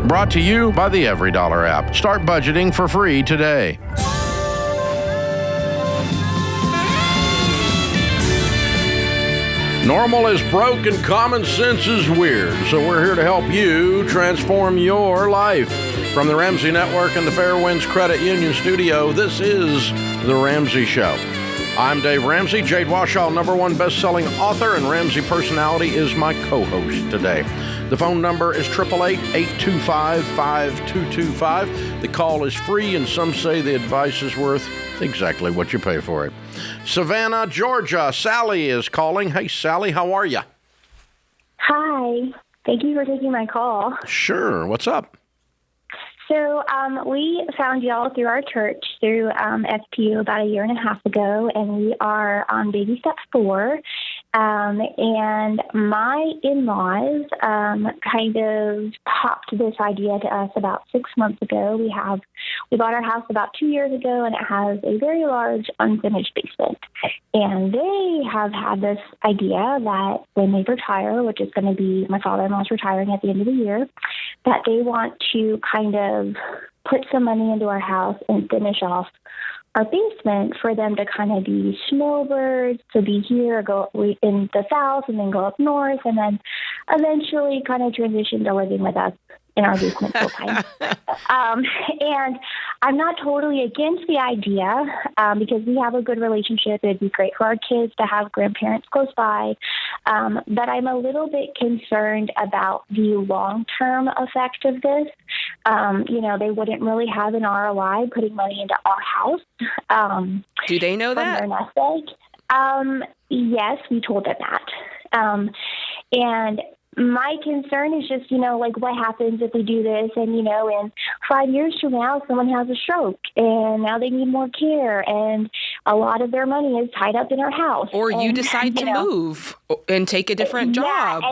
Brought to you by the Every Dollar app. Start budgeting for free today. Normal is broke and common sense is weird. So we're here to help you transform your life. From the Ramsey Network and the Fairwinds Credit Union Studio, this is The Ramsey Show. I'm Dave Ramsey, Jade Warshaw, #1 best-selling author, and Ramsey Personality is my co-host today. The phone number is 888-825-5225. The call is free, and some say the advice is worth exactly what you pay for it. Savannah, Georgia. Sally is calling. Hey, Sally, how are you? Hi. Thank you for taking my call. Sure. What's up? So we found y'all through our church, through FPU about a year and a half ago, and we are on baby step 4. And my in-laws kind of popped this idea to us about 6 months ago. We bought our house about 2 years ago, and it has a very large unfinished basement. And they have had this idea that when they retire, which is going to be my father-in-law's retiring at the end of the year, that they want to kind of put some money into our house and finish off our basement for them to kind of be snowbirds, to be here, go in the south, and then go up north, and then eventually kind of transition to living with us in our basement full time. And I'm not totally against the idea because we have a good relationship. It'd be great for our kids to have grandparents close by. But I'm a little bit concerned about the long-term effect of this. They wouldn't really have an ROI putting money into our house. Do they know that? From their nest egg. Yes, we told them that. And my concern is just, what happens if we do this and, in 5 years from now, someone has a stroke and now they need more care and a lot of their money is tied up in our house. Or you decide to move and take a different job.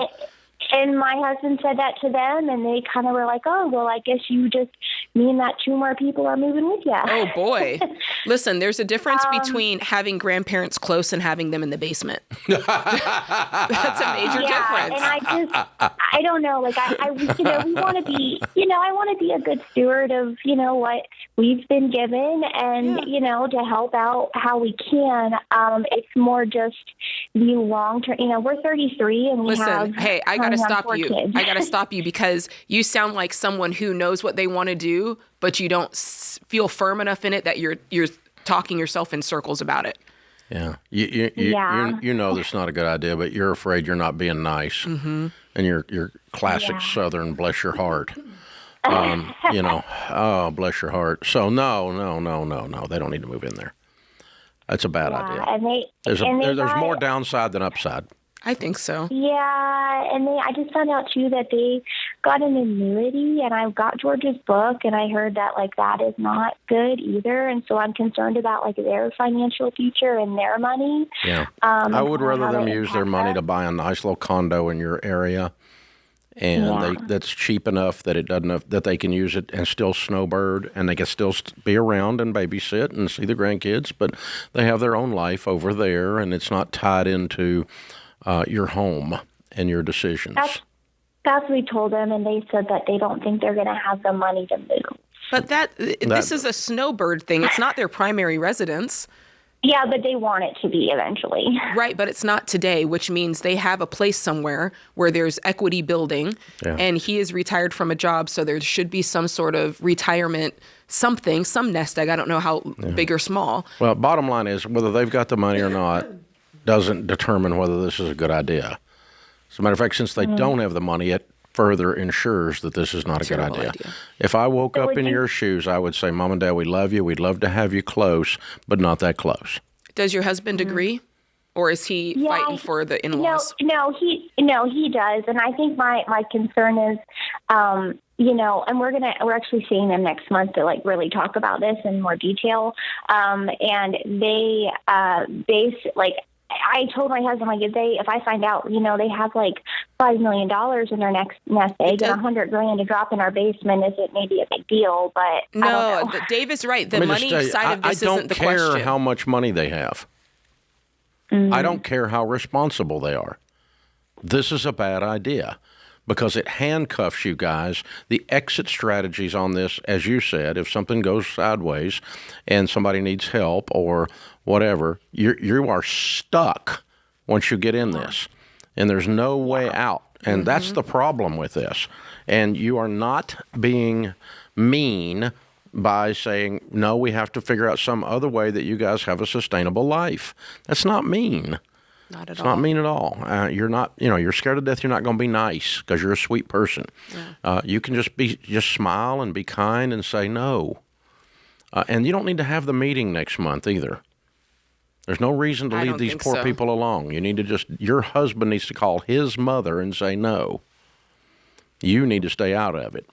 And my husband said that to them, and they kind of were like, oh, well, I guess you just mean that 2 more people are moving with you. Oh, boy. Listen, there's a difference between having grandparents close and having them in the basement. That's a major difference. And I don't know. We want to be, I want to be a good steward of, what we've been given and, to help out how we can. It's more just the long term. We're 33 and we have. Hey, I got to stop you. Kids. I got to stop you because you sound like someone who knows what they want to do, but you don't feel firm enough in it that you're talking yourself in circles about it. Yeah. You know that's not a good idea, but you're afraid you're not being nice. Mm-hmm. And you're classic Southern, bless your heart. Oh, bless your heart. So no. They don't need to move in there. That's a bad idea. And there's more downside than upside. I think so. Yeah, and I just found out, too, that they got an annuity, and I got George's book, and I heard that, that is not good either, and so I'm concerned about, their financial future and their money. Yeah. I would rather them use their money to buy a nice little condo in your area, and that's cheap enough that that they can use it and still snowbird, and they can still be around and babysit and see the grandkids, but they have their own life over there, and it's not tied into your home and your decisions. That's what we told them, and they said that they don't think they're going to have the money to move. But this is a snowbird thing. It's not their primary residence. Yeah, but they want it to be eventually. Right, but it's not today, which means they have a place somewhere where there's equity building, and he is retired from a job, so there should be some sort of retirement some nest egg. I don't know how big or small. Well, bottom line is whether they've got the money or not doesn't determine whether this is a good idea. As a matter of fact, since they don't have the money, it further ensures that this is not a good idea. If I woke up in your shoes, I would say, Mom and Dad, we love you. We'd love to have you close, but not that close. Does your husband agree? Or is he fighting for the in-laws? No, he does. And I think my concern is, and we're actually seeing them next month to really talk about this in more detail. And they I told my husband, if I find out, they have $5 million in their next nest egg and $100,000 to drop in our basement, is it maybe a big deal? But no, Dave is right. The money side of this isn't the question. I don't care how much money they have. I don't care how responsible they are. This is a bad idea. because it handcuffs you guys. The exit strategies on this, as you said, if something goes sideways and somebody needs help or whatever, you are stuck once you get in this, and there's no way out. And that's the problem with this. And you are not being mean by saying, no, we have to figure out some other way that you guys have a sustainable life. That's not mean. Not at all. It's not mean at all. You're not, you're scared to death. You're not going to be nice because you're a sweet person. Yeah. You can just smile and be kind and say no. And you don't need to have the meeting next month either. There's no reason to leave these poor people alone. You need to your husband needs to call his mother and say no. You need to stay out of it.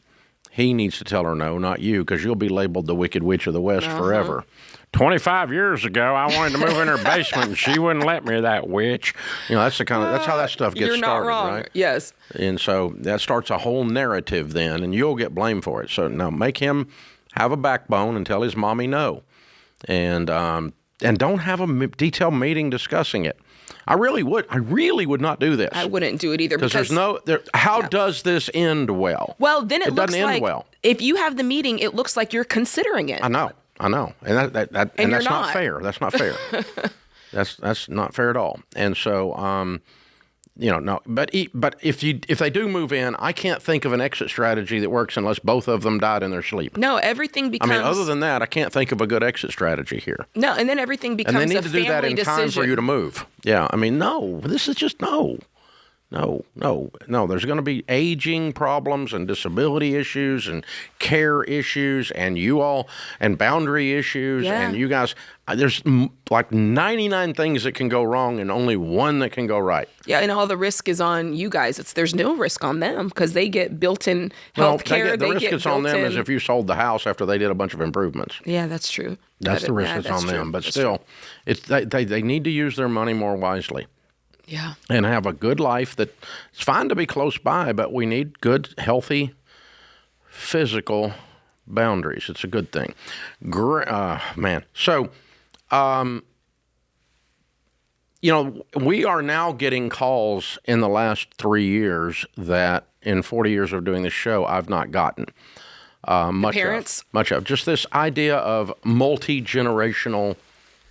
He needs to tell her no, not you, because you'll be labeled the Wicked Witch of the West forever. 25 years ago, I wanted to move in her basement, and she wouldn't let me, that witch. That's that's how that stuff gets started, You're not wrong. Right? Yes. And so that starts a whole narrative then, and you'll get blamed for it. So now make him have a backbone and tell his mommy no. And don't have a detailed meeting discussing it. I really would not do this. I wouldn't do it either. Because there's how does this end well? Well, then it looks doesn't like end well. If you have the meeting, it looks like you're considering it. I know. And that's not fair. That's not fair. That's not fair at all. And so, no. But if they do move in, I can't think of an exit strategy that works unless both of them died in their sleep. No, everything becomes. Other than that, I can't think of a good exit strategy here. No, and then everything becomes a family decision. And they need to do that in time for you to move. Yeah, no. This is just no. No. There's going to be aging problems and disability issues and care issues and and boundary issues and you guys. There's like 99 things that can go wrong and only one that can go right. Yeah, and all the risk is on you guys. There's no risk on them because they get built-in health care. The risk that's on them is if you sold the house after they did a bunch of improvements. Yeah, that's true. That's the risk that's on them. But still, they need to use their money more wisely. Yeah. And have a good life. It's fine to be close by, but we need good, healthy, physical boundaries. It's a good thing. Man. So, we are now getting calls in the last 3 years that in 40 years of doing this show, I've not gotten. Much of. Just this idea of multi-generational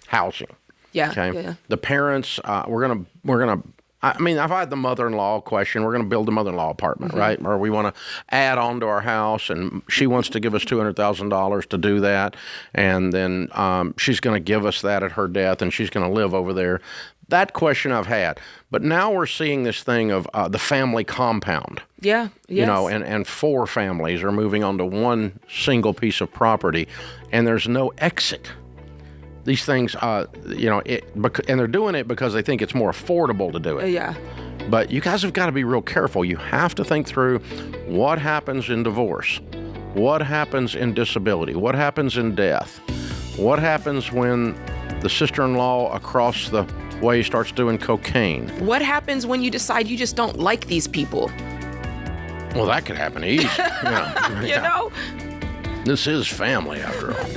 housing. Yeah. Okay. Yeah. The parents, we're gonna. I've had the mother-in-law question. We're going to build a mother-in-law apartment, right? Or we want to add on to our house, and she wants to give us $200,000 to do that, and then she's going to give us that at her death, and she's going to live over there. That question I've had, but now we're seeing this thing of the family compound. Yeah. Yes. And 4 families are moving onto one single piece of property, and there's no exit. These things, and they're doing it because they think it's more affordable to do it. Yeah. But you guys have got to be real careful. You have to think through what happens in divorce, what happens in disability, what happens in death, what happens when the sister-in-law across the way starts doing cocaine. What happens when you decide you just don't like these people? Well, that could happen easy. You know? This is family, after all.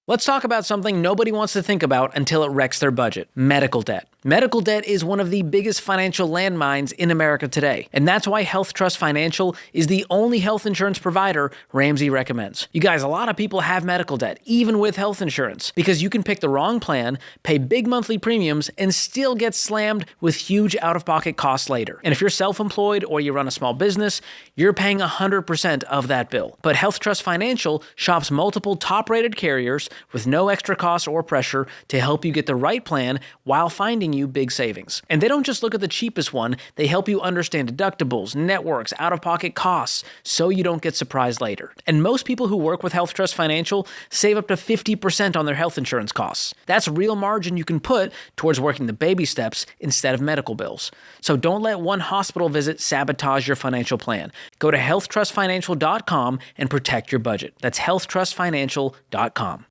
Let's talk about something nobody wants to think about until it wrecks their budget: medical debt. Medical debt is one of the biggest financial landmines in America today, and that's why Health Trust Financial is the only health insurance provider Ramsey recommends. You guys, a lot of people have medical debt, even with health insurance, because you can pick the wrong plan, pay big monthly premiums, and still get slammed with huge out-of-pocket costs later. And if you're self-employed or you run a small business, you're paying 100% of that bill. But Health Trust Financial shops multiple top-rated carriers with no extra cost or pressure to help you get the right plan while finding you big savings. And they don't just look at the cheapest one, they help you understand deductibles, networks, out-of-pocket costs, so you don't get surprised later. And most people who work with Health Trust Financial save up to 50% on their health insurance costs. That's real margin you can put towards working the baby steps instead of medical bills. So don't let one hospital visit sabotage your financial plan. Go to healthtrustfinancial.com and protect your budget. That's healthtrustfinancial.com.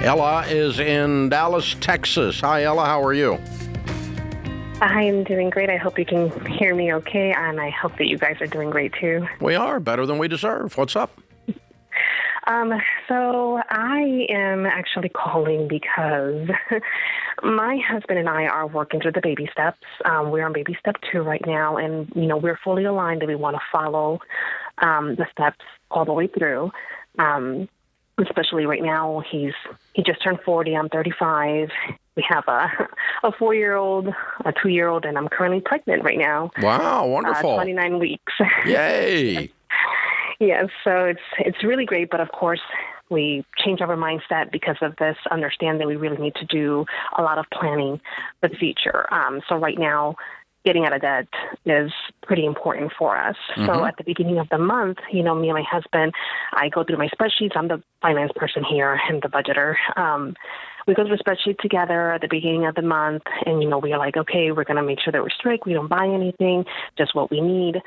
Ella is in Dallas, Texas. Hi, Ella. How are you? I am doing great. I hope you can hear me okay, and I hope that you guys are doing great too. We are better than we deserve. What's up? So I am actually calling because my husband and I are working through the baby steps. We're on baby step 2 right now, and we're fully aligned that we want to follow the steps all the way through. Especially right now, he just turned 40. I'm 35. We have a 4-year-old, a 2-year-old, and I'm currently pregnant right now. Wow, wonderful. 29 weeks. Yay. Yes, so it's really great, but of course we change our mindset because of this, understand that we really need to do a lot of planning for the future. So right now, getting out of debt is pretty important for us. Mm-hmm. So at the beginning of the month, me and my husband, I go through my spreadsheets. I'm the finance person here and the budgeter. We go through the spreadsheet together at the beginning of the month, and, we are like, okay, we're going to make sure that we're strict. We don't buy anything, just what we need,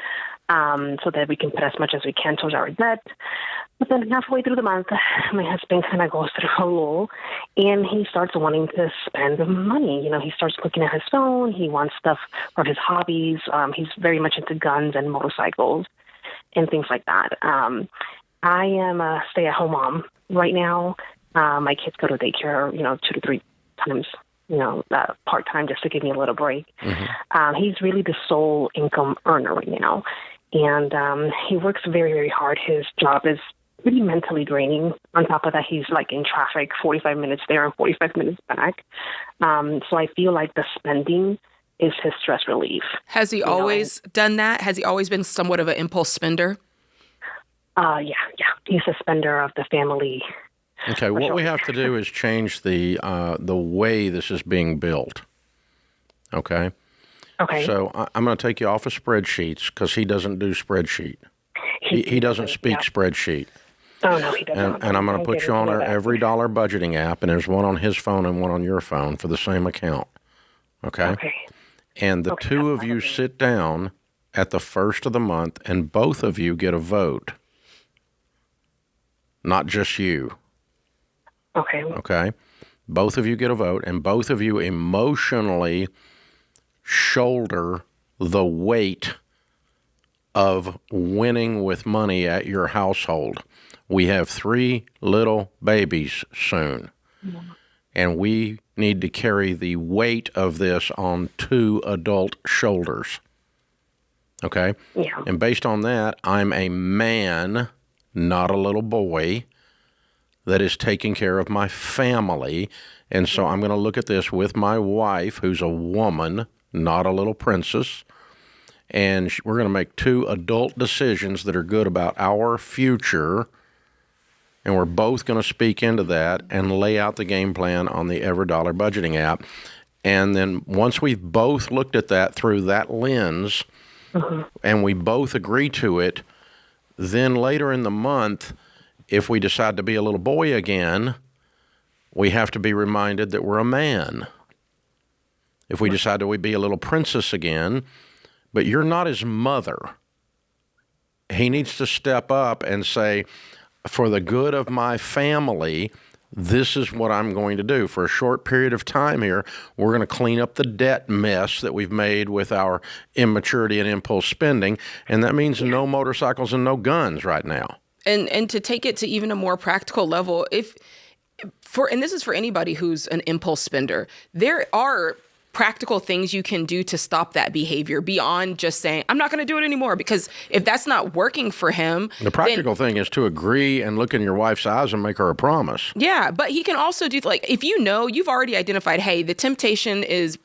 so that we can put as much as we can towards our debt. But then halfway through the month, my husband kind of goes through a lull, and he starts wanting to spend money. He starts looking at his phone. He wants stuff for his hobbies. He's very much into guns and motorcycles and things like that. I am a stay-at-home mom right now. My kids go to daycare, 2 to 3 times, part-time just to give me a little break. Mm-hmm. He's really the sole income earner right now. And he works very, very hard. His job is pretty mentally draining. On top of that, he's like in traffic, 45 minutes there and 45 minutes back. So I feel like the spending is his stress relief. Has he always done that? Has he always been somewhat of an impulse spender? Yeah. He's a spender of the family. Okay, what we have to do is change the way this is being built. Okay? Okay. So I'm going to take you off of spreadsheets because he doesn't do spreadsheet. He doesn't speak spreadsheet. Oh, no, he doesn't. And I'm going to put you on our Every Dollar budgeting app, and there's one on his phone and one on your phone for the same account. Okay? And the two of you sit down at the first of the month, and both of you get a vote. Not just you. Okay. Both of you get a vote, and both of you emotionally shoulder the weight of winning with money at your household. We have 3 little babies soon, and we need to carry the weight of this on 2 adult shoulders. Okay? Yeah. And based on that, I'm a man, not a little boy, that is taking care of my family. And so I'm going to look at this with my wife, who's a woman, not a little princess. And we're going to make 2 adult decisions that are good about our future. And we're both going to speak into that and lay out the game plan on the Every Dollar budgeting app. And then once we've both looked at that through that lens, and we both agree to it, then later in the month, if we decide to be a little boy again, we have to be reminded that we're a man. If we decide to be a little princess again, but you're not his mother, he needs to step up and say, for the good of my family, this is what I'm going to do. For a short period of time here, we're going to clean up the debt mess that we've made with our immaturity and impulse spending, and that means no motorcycles and no guns right now. And to take it to even a more practical level, and this is for anybody who's an impulse spender, there are practical things you can do to stop that behavior beyond just saying, I'm not going to do it anymore. Because if that's not working for him... The practical thing is to agree and look in your wife's eyes and make her a promise. Yeah, but he can also do, if you've already identified, hey, the temptation is,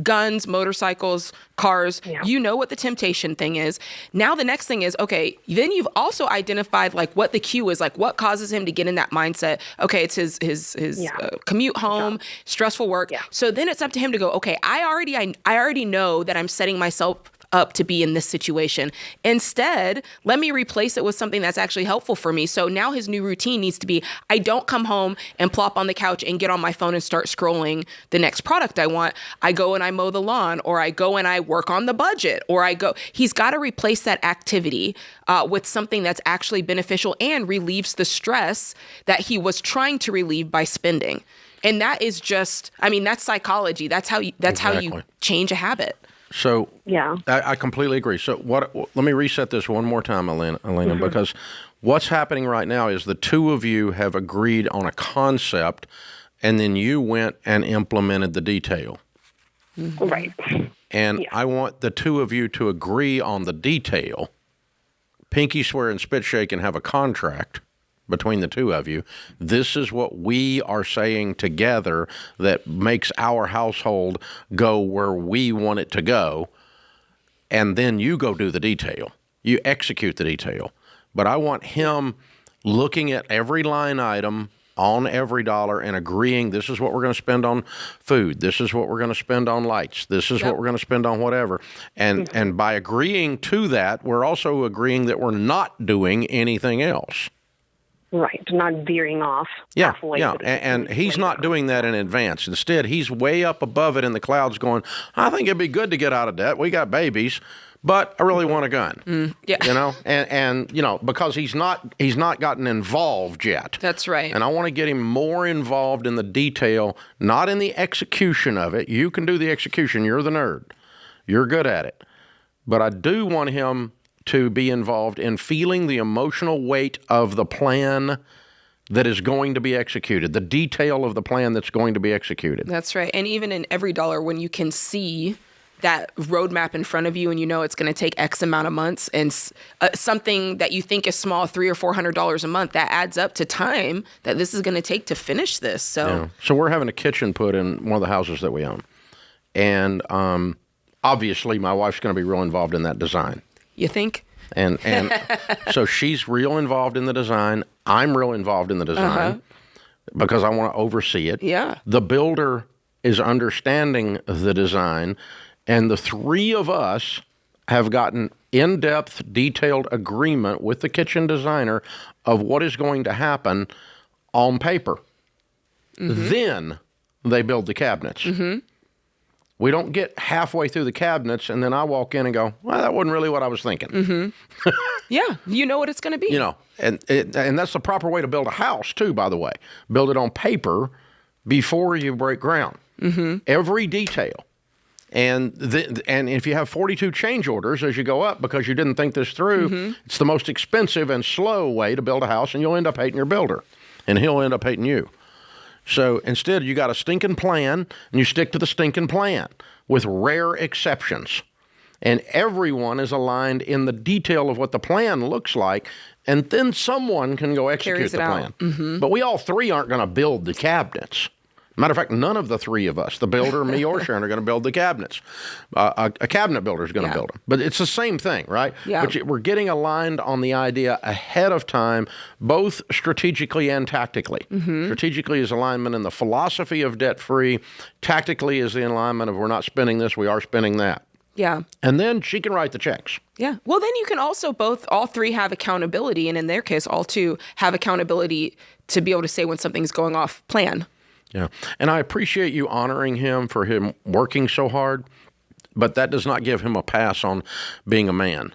guns, motorcycles, cars. Yeah. You know what the temptation thing is. Now the next thing is, okay, then you've also identified, what the cue is, what causes him to get in that mindset. Okay, it's his commute home, stressful work. Yeah. So then it's up to him to go, okay, I already know that I'm setting myself up to be in this situation. Instead, let me replace it with something that's actually helpful for me. So now his new routine needs to be, I don't come home and plop on the couch and get on my phone and start scrolling the next product I want. I go and I mow the lawn, or I go and I work on the budget, or he's got to replace that activity with something that's actually beneficial and relieves the stress that he was trying to relieve by spending. And that is just, that's psychology. That's how you change a habit. So yeah, I completely agree. So let me reset this one more time, Elena, because what's happening right now is the two of you have agreed on a concept, and then you went and implemented the detail. Right. And I want the two of you to agree on the detail, pinky swear and spit shake, and have a contract between the two of you. This is what we are saying together that makes our household go where we want it to go. And then you go do the detail. You execute the detail. But I want him looking at every line item on every dollar and agreeing this is what we're going to spend on food. This is what we're going to spend on lights. This is what we're going to spend on whatever. And by agreeing to that, we're also agreeing that we're not doing anything else. Right, not veering off halfway. Yeah, and he's not doing that in advance. Instead, he's way up above it in the clouds going, I think it'd be good to get out of debt. We got babies, but I really want a gun. And because he's not gotten involved yet. That's right. And I want to get him more involved in the detail, not in the execution of it. You can do the execution. You're the nerd. You're good at it. But I do want him to be involved in feeling the emotional weight of the plan that is going to be executed, the detail of the plan that's going to be executed. That's right. And even in every dollar, when you can see that roadmap in front of you and you know it's going to take X amount of months, and something that you think is small, $300 or $400 a month, that adds up to time that this is going to take to finish this. So we're having a kitchen put in one of the houses that we own. And obviously my wife's going to be real involved in that design. You think? And so she's real involved in the design. I'm real involved in the design because I want to oversee it. Yeah. The builder is understanding the design, and the three of us have gotten in-depth, detailed agreement with the kitchen designer of what is going to happen on paper. Then they build the cabinets. We don't get halfway through the cabinets and then I walk in and go, well, that wasn't really what I was thinking. Yeah, you know what it's going to be. And that's the proper way to build a house too, by the way. Build it on paper before you break ground. Every detail. And if you have 42 change orders as you go up because you didn't think this through, it's the most expensive and slow way to build a house, and you'll end up hating your builder, and he'll end up hating you. So instead, you got a stinking plan, and you stick to the stinking plan with rare exceptions. And everyone is aligned in the detail of what the plan looks like, and then someone can go execute the plan. But we all three aren't going to build the cabinets. Matter of fact, none of the three of us, the builder, me, or Sharon, are going to build the cabinets. A cabinet builder is going to build them. But it's the same thing, right? Yeah. But we're getting aligned on the idea ahead of time, both strategically and tactically. Strategically is alignment in the philosophy of debt-free. Tactically is the alignment of we're not spending this, we are spending that. Yeah. And then she can write the checks. Yeah. Well, then you can also all three have accountability. And in their case, all two have accountability to be able to say when something's going off plan. Yeah. And I appreciate you honoring him for him working so hard, but that does not give him a pass on being a man.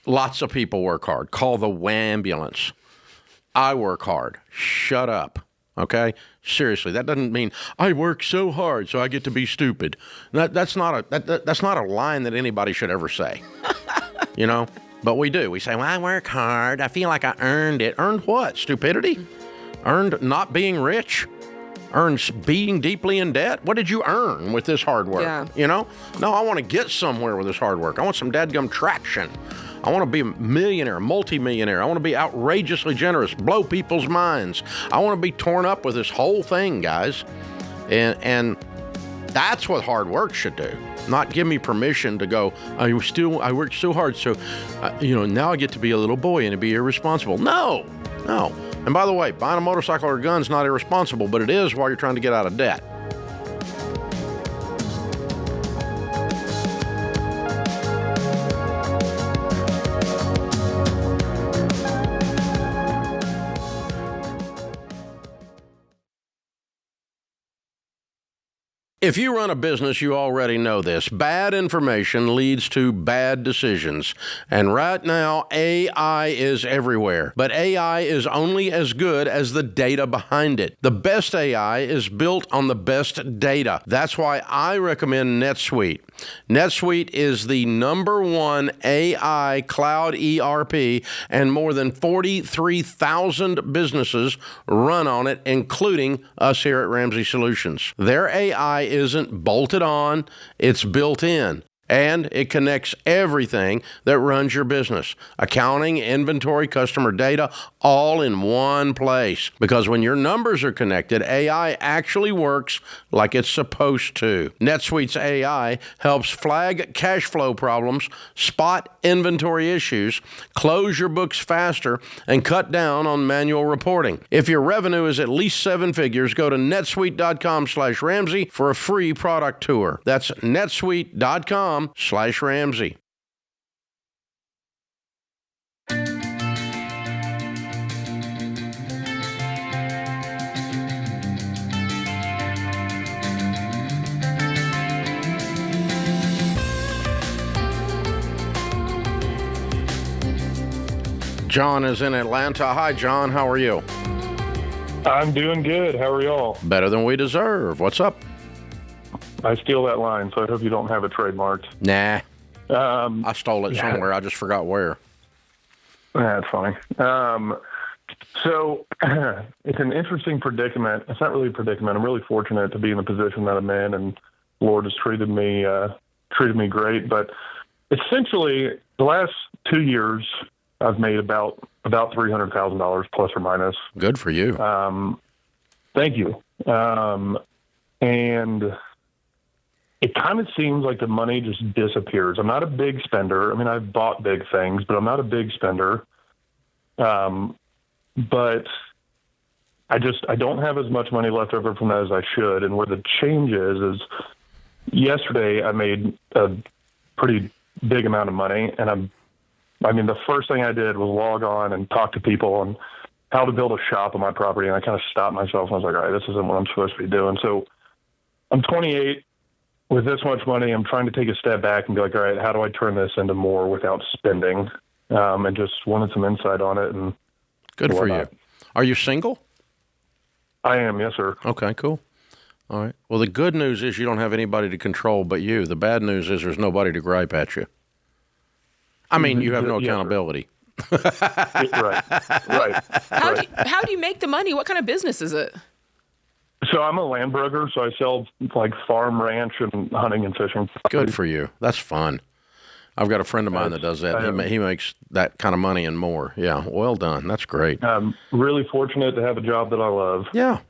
Lots of people work hard. Call the ambulance. I work hard. Shut up. Okay? Seriously, that doesn't mean I work so hard so I get to be stupid. That's not a line that anybody should ever say. But we do. We say, well, I work hard. I feel like I earned it. Earned what? Stupidity? Earned not being rich? Earned being deeply in debt? What did you earn with this hard work? Yeah. No, I want to get somewhere with this hard work. I want some dadgum traction. I want to be a millionaire, multimillionaire. I want to be outrageously generous, blow people's minds. I want to be torn up with this whole thing, guys. And that's what hard work should do. Not give me permission to go, I worked so hard, so, now I get to be a little boy and be irresponsible. No. And by the way, buying a motorcycle or a gun is not irresponsible, but it is while you're trying to get out of debt. If you run a business, you already know this. Bad information leads to bad decisions. And right now, AI is everywhere. But AI is only as good as the data behind it. The best AI is built on the best data. That's why I recommend NetSuite. NetSuite is the #1 AI cloud ERP, and more than 43,000 businesses run on it, including us here at Ramsey Solutions. Their AI isn't bolted on, it's built in. And it connects everything that runs your business. Accounting, inventory, customer data, all in one place. Because when your numbers are connected, AI actually works like it's supposed to. NetSuite's AI helps flag cash flow problems, spot inventory issues, close your books faster, and cut down on manual reporting. If your revenue is at least 7 figures, go to netsuite.com/Ramsey for a free product tour. That's netsuite.com/Ramsey. John is in Atlanta. Hi, John. How are you? I'm doing good. How are y'all? Better than we deserve. What's up? I steal that line, so I hope you don't have it trademarked. Nah. I stole it somewhere. I just forgot where. That's funny. So it's an interesting predicament. It's not really a predicament. I'm really fortunate to be in the position that I'm in, and the Lord has treated me great. But essentially, the last 2 years, I've made about $300,000 plus or minus. Good for you. Thank you. And it kind of seems like the money just disappears. I'm not a big spender. I mean, I've bought big things, but I'm not a big spender. But I don't have as much money left over from that as I should. And where the change is yesterday I made a pretty big amount of money. And the first thing I did was log on and talk to people on how to build a shop on my property. And I kind of stopped myself and I was like, all right, this isn't what I'm supposed to be doing. So I'm 28. With this much money, I'm trying to take a step back and be like, all right, how do I turn this into more without spending? And just wanted some insight on it. And good for you. Are you single? I am, yes, sir. Okay, cool. All right. Well, the good news is you don't have anybody to control but you. The bad news is there's nobody to gripe at you. I mean, you have no accountability. Right. How do you make the money? What kind of business is it? So I'm a land broker, so I sell like farm, ranch, and hunting and fishing. Good for you. That's fun. I've got a friend of mine that does that. He makes that kind of money and more. Yeah, well done. That's great. I'm really fortunate to have a job that I love. Yeah.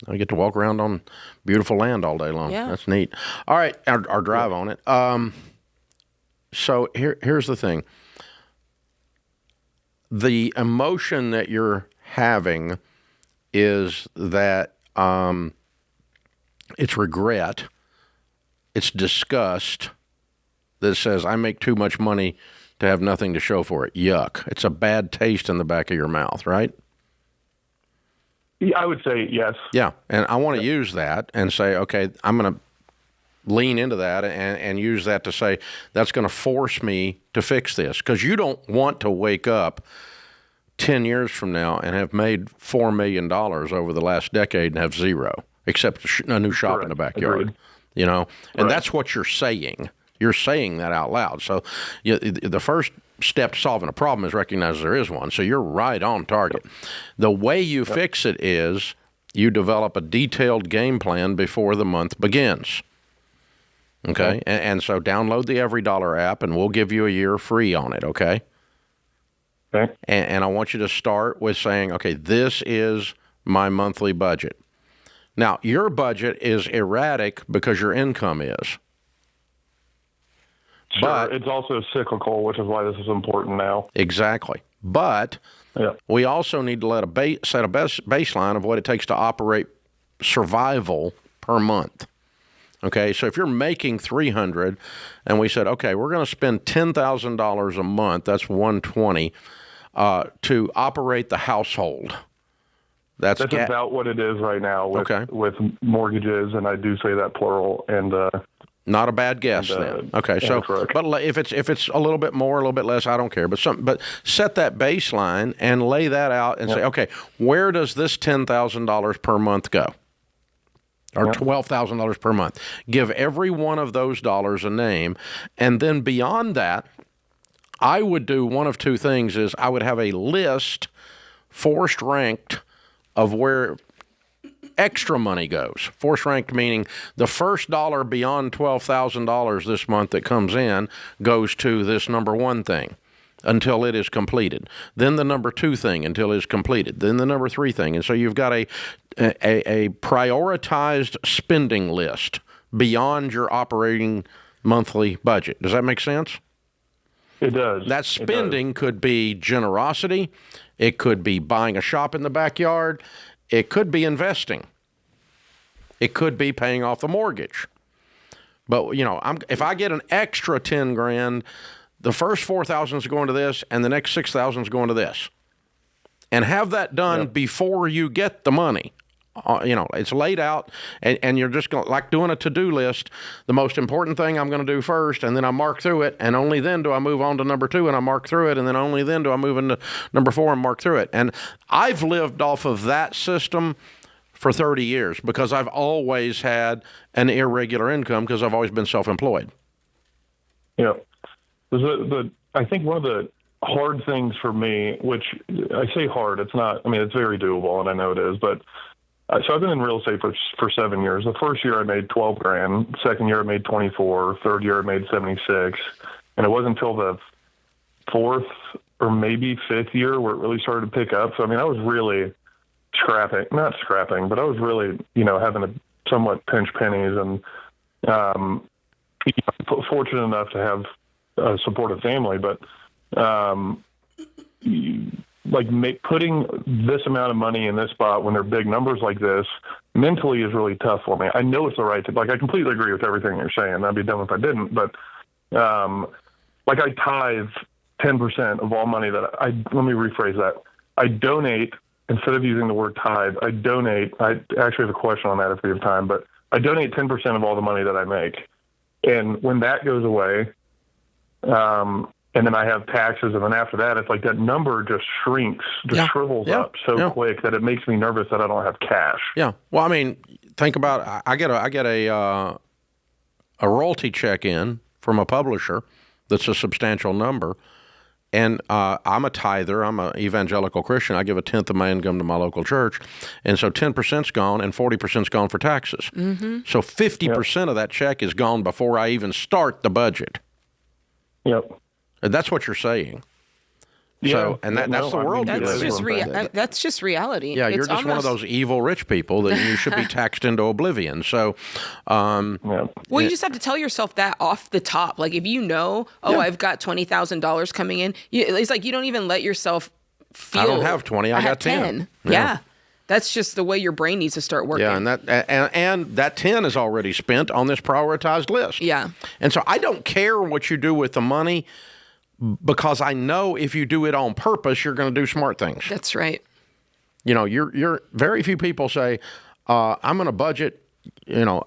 I get to walk around on beautiful land all day long. Yeah. That's neat. All right, our drive on it. So here's the thing. The emotion that you're having is that it's regret, it's disgust that says, I make too much money to have nothing to show for it. Yuck. It's a bad taste in the back of your mouth, right? Yeah, I would say yes. Yeah, and I want to use that and say, okay, I'm going to lean into that and use that to say, that's going to force me to fix this. Because you don't want to wake up 10 years from now and have made $4 million over the last decade and have zero, except a new shop in the backyard. Agreed. You know, and that's what you're saying. You're saying that out loud. So the first step to solving a problem is recognize there is one. So you're right on target. The way you fix it is you develop a detailed game plan before the month begins. Okay? And so download the Every Dollar app, and we'll give you a year free on it, okay? Okay. And I want you to start with saying, okay, this is my monthly budget. Now, your budget is erratic because your income is. Sure. But it's also cyclical, which is why this is important now. Exactly. But we also need to set a baseline of what it takes to operate survival per month. Okay, so if you're making $300 and we said, okay, we're going to spend $10,000 a month, that's $120, to operate the household. That's about what it is right now with mortgages, and I do say that plural. And not a bad guess then. Okay, so but if it's a little bit more, a little bit less, I don't care. But set that baseline and lay that out and say, okay, where does this $10,000 per month go? Or $12,000 per month. Give every one of those dollars a name, and then beyond that, I would do one of two things: is I would have a list, forced ranked, of where extra money goes. Force ranked meaning the first dollar beyond $12,000 this month that comes in goes to this number one thing until it is completed. Then the number two thing until it is completed. Then the number three thing. And so you've got a prioritized spending list beyond your operating monthly budget. Does that make sense? It does. That spending could be generosity. It could be buying a shop in the backyard. It could be investing. It could be paying off the mortgage. But, if I get an extra 10 grand, the first 4,000 is going to this, and the next 6,000 is going to this. And have that done before you get the money. It's laid out, and you're just going like doing a to-do list. The most important thing I'm going to do first, and then I mark through it, and only then do I move on to number two, and I mark through it, and then only then do I move into number four and mark through it. And I've lived off of that system for 30 years because I've always had an irregular income because I've always been self-employed. Yeah. I think one of the hard things for me, which I say hard, it's not, it's very doable, and I know it is, but so I've been in real estate for 7 years. The first year I made 12 grand. Second year I made 24. Third year I made 76. And it wasn't until the fourth or maybe fifth year where it really started to pick up. So, I was really not scrapping, but I was really, having to somewhat pinch pennies and fortunate enough to have a supportive family. But putting this amount of money in this spot when they're big numbers like this mentally is really tough for me. I know it's the right thing. I completely agree with everything you're saying. I'd be dumb if I didn't. But I tithe 10% of all money let me rephrase that. I donate, instead of using the word tithe, I actually have a question on that if we have time, but I donate 10% of all the money that I make. And when that goes away, and then I have taxes, and then after that, it's like that number just shrinks, shrivels up so quick that it makes me nervous that I don't have cash. Yeah. Well, think about I get a royalty check in from a publisher that's a substantial number, and I'm a tither. I'm an evangelical Christian. I give a tenth of my income to my local church, and so 10%'s gone, and 40%'s gone for taxes. Mm-hmm. So 50% of that check is gone before I even start the budget. Yep. And that's what you're saying. Yeah. So, and that's the world. That's just reality. Yeah, you're just one of those evil rich people that you should be taxed into oblivion. So, well, you just have to tell yourself that off the top. Like if I've got $20,000 coming in, it's like you don't even let yourself feel. I don't have 20. I got 10. Yeah. That's just the way your brain needs to start working. Yeah, and that 10 is already spent on this prioritized list. Yeah. And so I don't care what you do with the money because I know if you do it on purpose, you're going to do smart things. That's right. You're very few people say, I'm going to budget,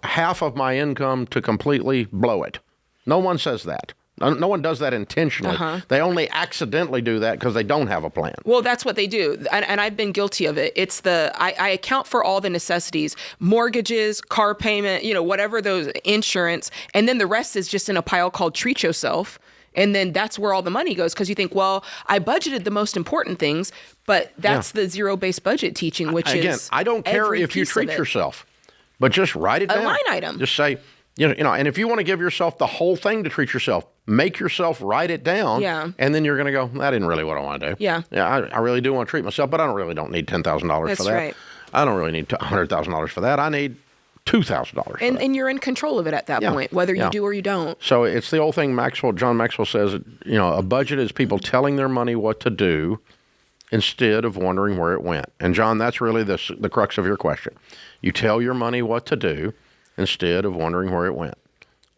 half of my income to completely blow it. No one says that. No one does that intentionally. Uh-huh. They only accidentally do that because they don't have a plan. Well, that's what they do. And I've been guilty of it. It's I account for all the necessities, mortgages, car payment, whatever those, insurance. And then the rest is just in a pile called treat yourself. And then that's where all the money goes because you think, well, I budgeted the most important things, but that's the zero-based budget teaching, which Again, I don't care if you treat yourself, but just write it down. A line item. Just say, and if you want to give yourself the whole thing to treat yourself, make yourself write it down. Yeah. And then you're going to go, that isn't really what I want to do. Yeah. Yeah, I really do want to treat myself, but I don't need $10,000 for that. That's right. I don't really need $100,000 for that. I need $2,000. And you're in control of it at that point, whether you do or you don't. So it's the old thing John Maxwell says, a budget is people telling their money what to do instead of wondering where it went. And John, that's really the crux of your question. You tell your money what to do instead of wondering where it went.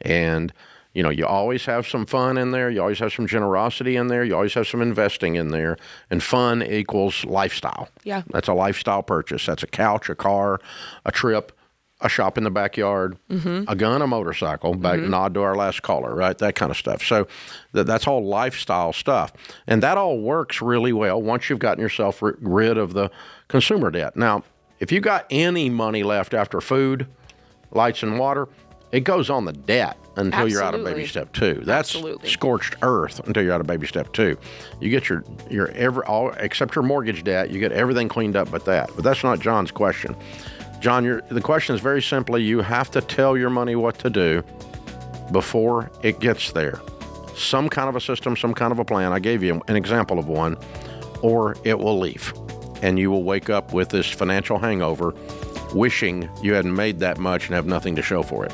And, You always have some fun in there. You always have some generosity in there. You always have some investing in there. And fun equals lifestyle. Yeah. That's a lifestyle purchase. That's a couch, a car, a trip, a shop in the backyard, a gun, a motorcycle, nod to our last caller, right? That kind of stuff. So that's all lifestyle stuff. And that all works really well once you've gotten yourself rid of the consumer debt. Now, if you got any money left after food, lights, and water, it goes on the debt until you're out of baby step 2. That's scorched earth until you're out of baby step 2. You get your except your mortgage debt, you get everything cleaned up but that. But that's not John's question. John, the question is very simply, you have to tell your money what to do before it gets there. Some kind of a system, some kind of a plan. I gave you an example of one, or it will leave. And you will wake up with this financial hangover, wishing you hadn't made that much and have nothing to show for it.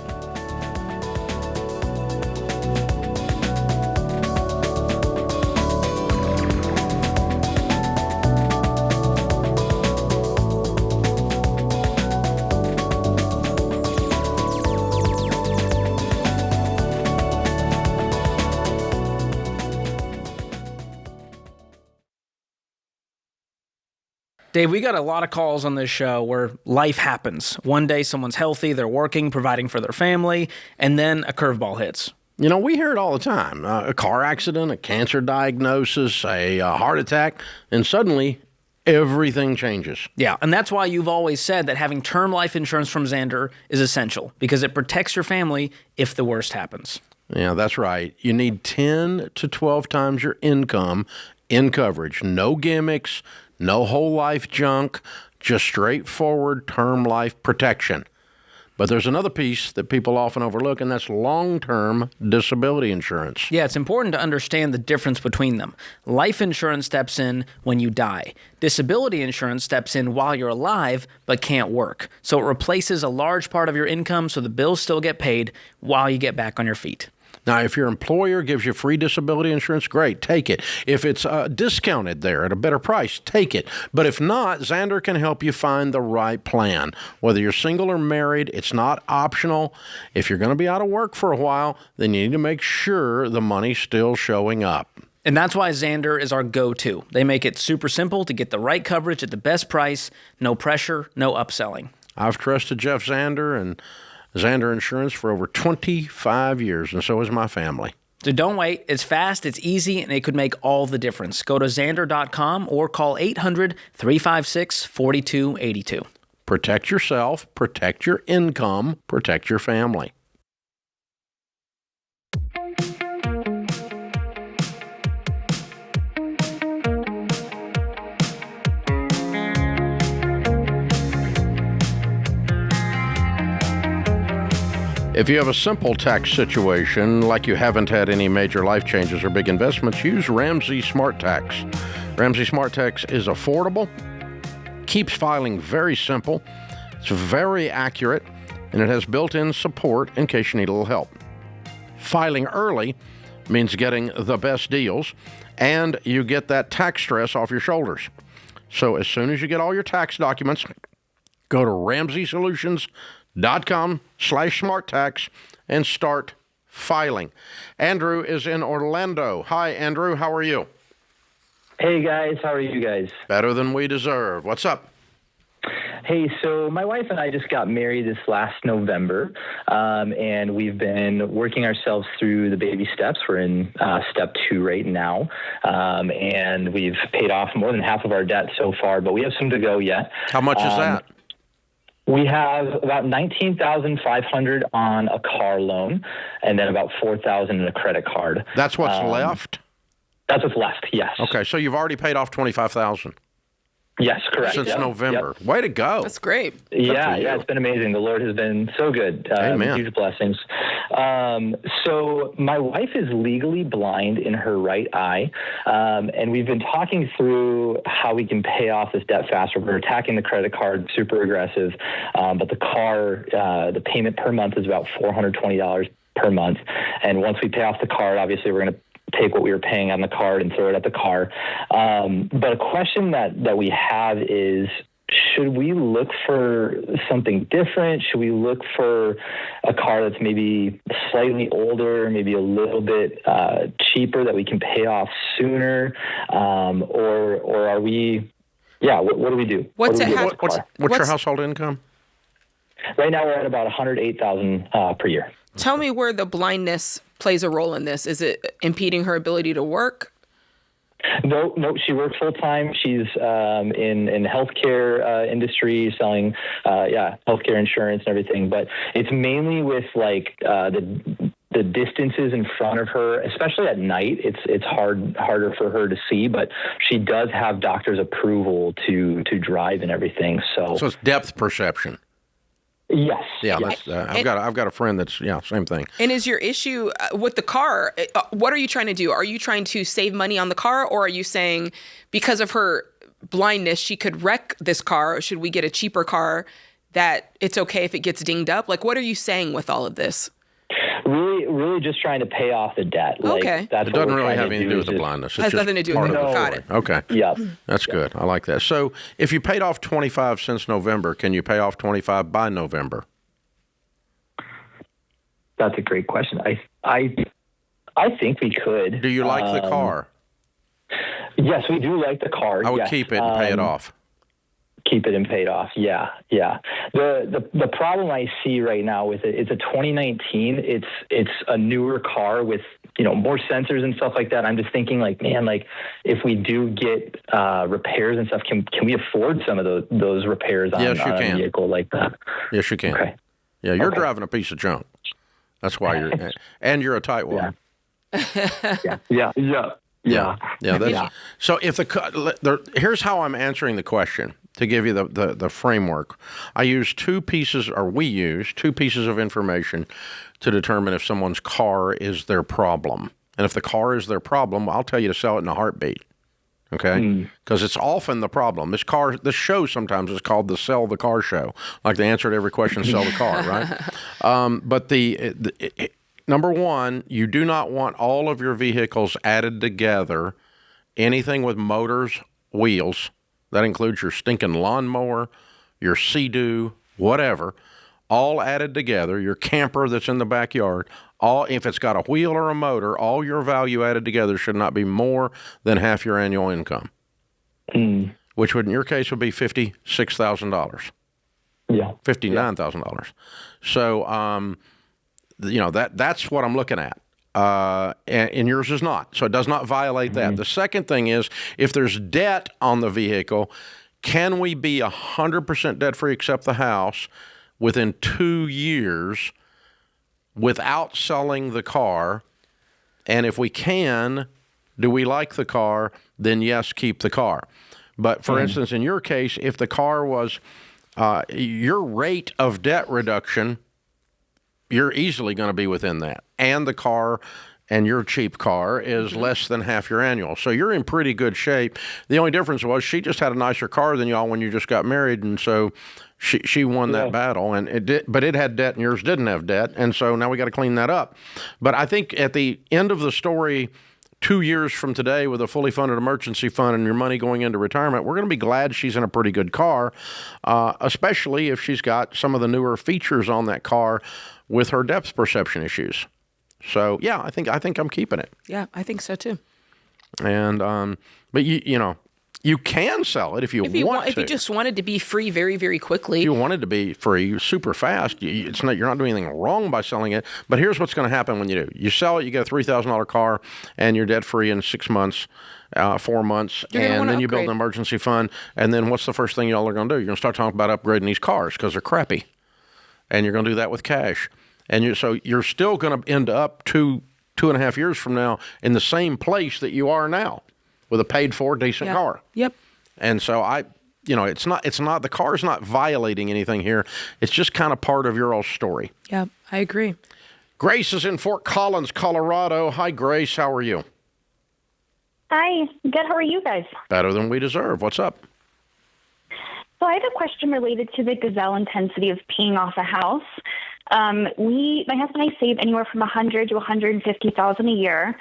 Dave, we got a lot of calls on this show where life happens. One day someone's healthy, they're working, providing for their family, and then a curveball hits. We hear it all the time. A car accident, a cancer diagnosis, a heart attack, and suddenly everything changes. Yeah, and that's why you've always said that having term life insurance from Xander is essential, because it protects your family if the worst happens. Yeah, that's right. You need 10 to 12 times your income in coverage. No gimmicks, no whole life junk, just straightforward term life protection. But there's another piece that people often overlook, and that's long-term disability insurance. Yeah, it's important to understand the difference between them. Life insurance steps in when you die. Disability insurance steps in while you're alive but can't work. So it replaces a large part of your income so the bills still get paid while you get back on your feet. Now, if your employer gives you free disability insurance, great, take it. If it's discounted there at a better price, take it. But if not, Xander can help you find the right plan. Whether you're single or married, it's not optional. If you're going to be out of work for a while, then you need to make sure the money's still showing up. And that's why Xander is our go-to. They make it super simple to get the right coverage at the best price, no pressure, no upselling. I've trusted Jeff Xander and Xander Insurance for over 25 years, and so has my family. So don't wait. It's fast, it's easy, and it could make all the difference. Go to Xander.com or call 800-356-4282. Protect yourself, protect your income, protect your family. If you have a simple tax situation, like you haven't had any major life changes or big investments, use Ramsey Smart Tax. Ramsey Smart Tax is affordable, keeps filing very simple, it's very accurate, and it has built-in support in case you need a little help. Filing early means getting the best deals, and you get that tax stress off your shoulders. So as soon as you get all your tax documents, go to RamseySolutions.com/SmartTax and start filing. Andrew is in Orlando. Hi, Andrew. How are you? Hey, guys. How are you guys? Better than we deserve. What's up? Hey, so my wife and I just got married this last November, and we've been working ourselves through the baby steps. We're in step 2 right now, and we've paid off more than half of our debt so far, but we have some to go yet. How much is that? We have about $19,500 on a car loan, and then about $4,000 in a credit card. That's what's left? That's what's left, yes. Okay, so you've already paid off $25,000. Yes, correct. Since November. Yep. Way to go. That's great. Yeah, it's been amazing. The Lord has been so good. Amen. Huge blessings. So my wife is legally blind in her right eye, and we've been talking through how we can pay off this debt faster. We're attacking the credit card, super aggressive, but the car, the payment per month is about $420 per month. And once we pay off the card, obviously we're going to take what we were paying on the card and throw it at the car. But a question that we have is, should we look for something different? Should we look for a car that's maybe slightly older, maybe a little bit cheaper that we can pay off sooner? Or are we, what do we do? What's your household income? Right now we're at about $108,000 per year. Tell me where the blindness plays a role in this. Is it impeding her ability to work? No, she works full time. She's in healthcare industry, selling healthcare insurance and everything. But it's mainly with like the distances in front of her, especially at night. It's harder for her to see, but she does have doctor's approval to drive and everything. So it's depth perception. Yes. Yeah, that's, I've got a friend that's same thing. And is your issue with the car? What are you trying to do? Are you trying to save money on the car, or are you saying because of her blindness she could wreck this car? Should we get a cheaper car that it's okay if it gets dinged up? Like, what are you saying with all of this? Really, just trying to pay off the debt. Okay. That's it doesn't really have anything to do with the blindness. It has nothing to do with it. Got it. Okay. Yeah. That's good. I like that. So if you paid off 25 since November, can you pay off 25 by November? That's a great question. I think we could. Do you like the car? Yes, we do like the car. I would keep it and pay it off. Keep it and pay it off. Yeah. The problem I see right now with it, it's a 2019. It's a newer car with more sensors and stuff like that. I'm just thinking like, man, like if we do get repairs and stuff, can we afford some of those repairs on a vehicle like that? Yes, you can. Okay. Yeah, you're driving a piece of junk. That's why and you're a tightwad. Yeah. So if here's how I'm answering the question to give you the framework. We use two pieces of information to determine if someone's car is their problem. And if the car is their problem, I'll tell you to sell it in a heartbeat. Okay? Because it's often the problem. This show sometimes is called the Sell the Car Show. Like the answer to every question, sell the car, right? But number one, you do not want all of your vehicles added together, anything with motors, wheels, that includes your stinking lawnmower, your Sea-Doo, whatever, all added together, your camper that's in the backyard, if it's got a wheel or a motor, all your value added together should not be more than half your annual income, which would, in your case, would be $56,000. Yeah. $59,000. So, that's what I'm looking at. And yours is not. So it does not violate that. The second thing is, if there's debt on the vehicle, can we be 100% debt-free except the house within 2 years without selling the car? And if we can, do we like the car? Then yes, keep the car. But for instance, in your case, if the car was your rate of debt reduction, you're easily going to be within that. And the car and your cheap car is less than half your annual. So you're in pretty good shape. The only difference was she just had a nicer car than y'all when you just got married, and so she won that battle. And but it had debt and yours didn't have debt, and so now we got to clean that up. But I think at the end of the story, 2 years from today, with a fully funded emergency fund and your money going into retirement, we're going to be glad she's in a pretty good car, especially if she's got some of the newer features on that car with her depth perception issues. So yeah, I think I'm keeping it. Yeah, I think so too. And but you can sell it if you want to. If you just wanted to be free very, very quickly. If you wanted to be free super fast, you're not doing anything wrong by selling it. But here's what's going to happen when you do. You sell it, you get a $3,000 car, and you're debt-free in 6 months, 4 months, and then you build an emergency fund. And then what's the first thing y'all are going to do? You're going to start talking about upgrading these cars because they're crappy. And you're going to do that with cash. And so you're still going to end up 2.5 years from now in the same place that you are now with a paid-for decent car. Yep. And so it's not the car's not violating anything here. It's just kind of part of your old story. Yeah, I agree. Grace is in Fort Collins, Colorado. Hi, Grace. How are you? Hi. Good. How are you guys? Better than we deserve. What's up? So I have a question related to the gazelle intensity of paying off a house. My husband and I save anywhere from $100,000 to $150,000 a year.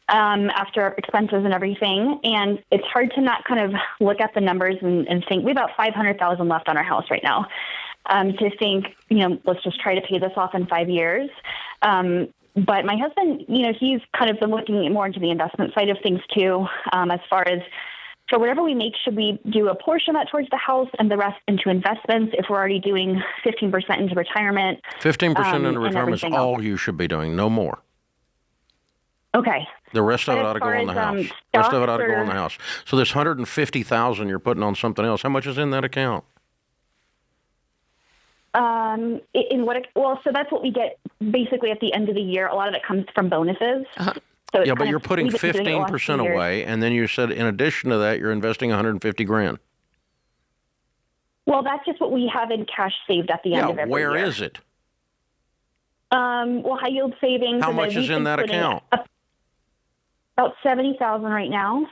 after our expenses and everything. And it's hard to not kind of look at the numbers and think we have about $500,000 left on our house right now. To think, let's just try to pay this off in 5 years. But my husband, he's kind of been looking more into the investment side of things too, as far as for whatever we make, should we do a portion of that towards the house and the rest into investments if we're already doing 15% into retirement? 15% into retirement is all you should be doing, no more. Okay. The rest of it ought to go on the house. The rest of it ought to go on the house. So this $150,000 you're putting on something else, how much is in that account? So that's what we get basically at the end of the year. A lot of it comes from bonuses. Uh-huh. So Yeah, but you're putting 15% away, and then you said in addition to that, you're investing $150,000. Well, that's just what we have in cash saved at the end of every year. Where is it? High yield savings. How much is in that account? About $70,000 right now.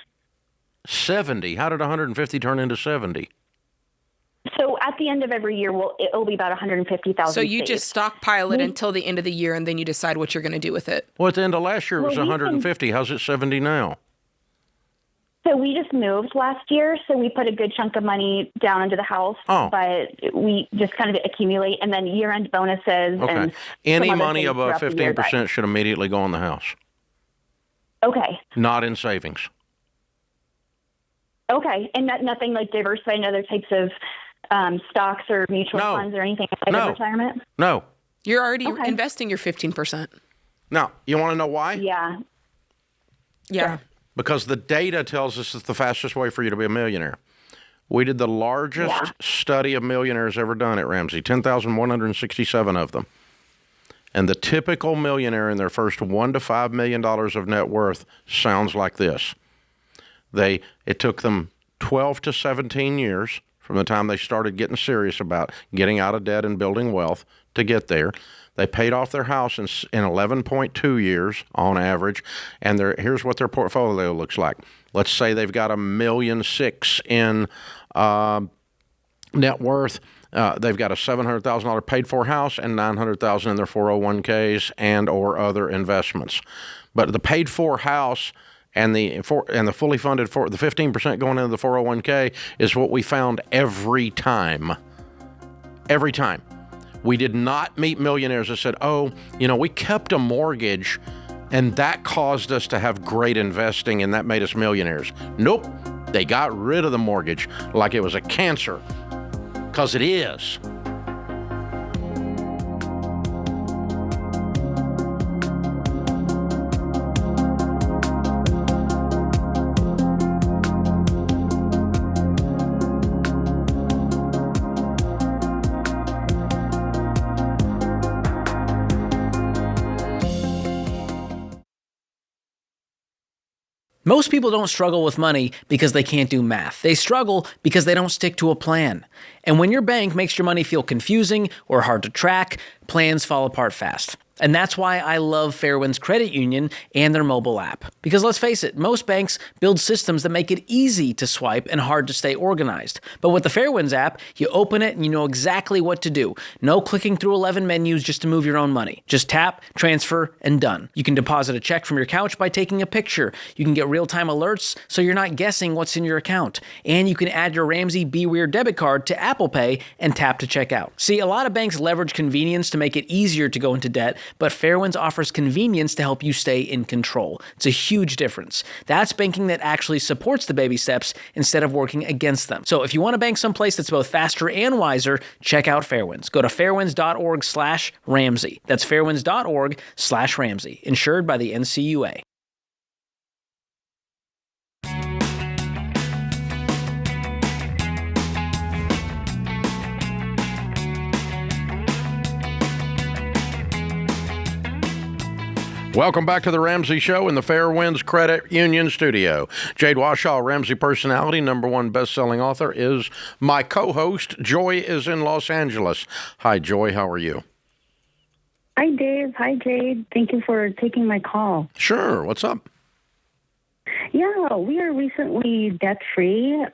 70. How did 150 turn into 70? So at the end of every year, it'll be about $150,000. So you just stockpile it until the end of the year, and then you decide what you're going to do with it. Well, at the end of last year, it was 150. How's it 70 now? So we just moved last year, so we put a good chunk of money down into the house. Oh. But we just kind of accumulate, and then year-end bonuses. Okay. And Any money above 15% should immediately go in the house. Okay. Not in savings. Okay. And nothing like diversified in other types of stocks or mutual funds or anything outside of retirement? No. You're already investing your 15%. Now, you want to know why? Yeah. Yeah. Because the data tells us it's the fastest way for you to be a millionaire. We did the largest study of millionaires ever done at Ramsey, 10,167 of them. And the typical millionaire in their first $1 to $5 million of net worth sounds like this. It took them 12 to 17 years from the time they started getting serious about getting out of debt and building wealth to get there. They paid off their house in 11.2 years on average, and here's what their portfolio looks like. Let's say they've got $1.6 million in net worth. They've got a $700,000 paid-for house and $900,000 in their 401ks and or other investments. But the paid-for house and the fully funded the 15% going into the 401k is what we found every time. Every time. We did not meet millionaires that said, we kept a mortgage and that caused us to have great investing and that made us millionaires. Nope. They got rid of the mortgage like it was a cancer, because it is. Most people don't struggle with money because they can't do math. They struggle because they don't stick to a plan. And when your bank makes your money feel confusing or hard to track, plans fall apart fast. And that's why I love Fairwind's Credit Union and their mobile app. Because let's face it, most banks build systems that make it easy to swipe and hard to stay organized. But with the Fairwind's app, you open it and you know exactly what to do. No clicking through 11 menus just to move your own money. Just tap, transfer, and done. You can deposit a check from your couch by taking a picture. You can get real-time alerts so you're not guessing what's in your account. And you can add your Ramsey Be Weird debit card to Apple Pay and tap to check out. See, a lot of banks leverage convenience to make it easier to go into debt, but Fairwinds offers convenience to help you stay in control. It's a huge difference. That's banking that actually supports the baby steps instead of working against them. So if you want to bank someplace that's both faster and wiser, check out Fairwinds. Go to fairwinds.org/Ramsey. That's fairwinds.org/Ramsey. Insured by the NCUA. Welcome back to the Ramsey Show in the Fairwinds Credit Union studio. Jade Warshaw, Ramsey personality, #1 best-selling author, is my co-host. Joy is in Los Angeles. Hi, Joy. How are you? Hi, Dave. Hi, Jade. Thank you for taking my call. Sure. What's up? Yeah, we are recently debt-free,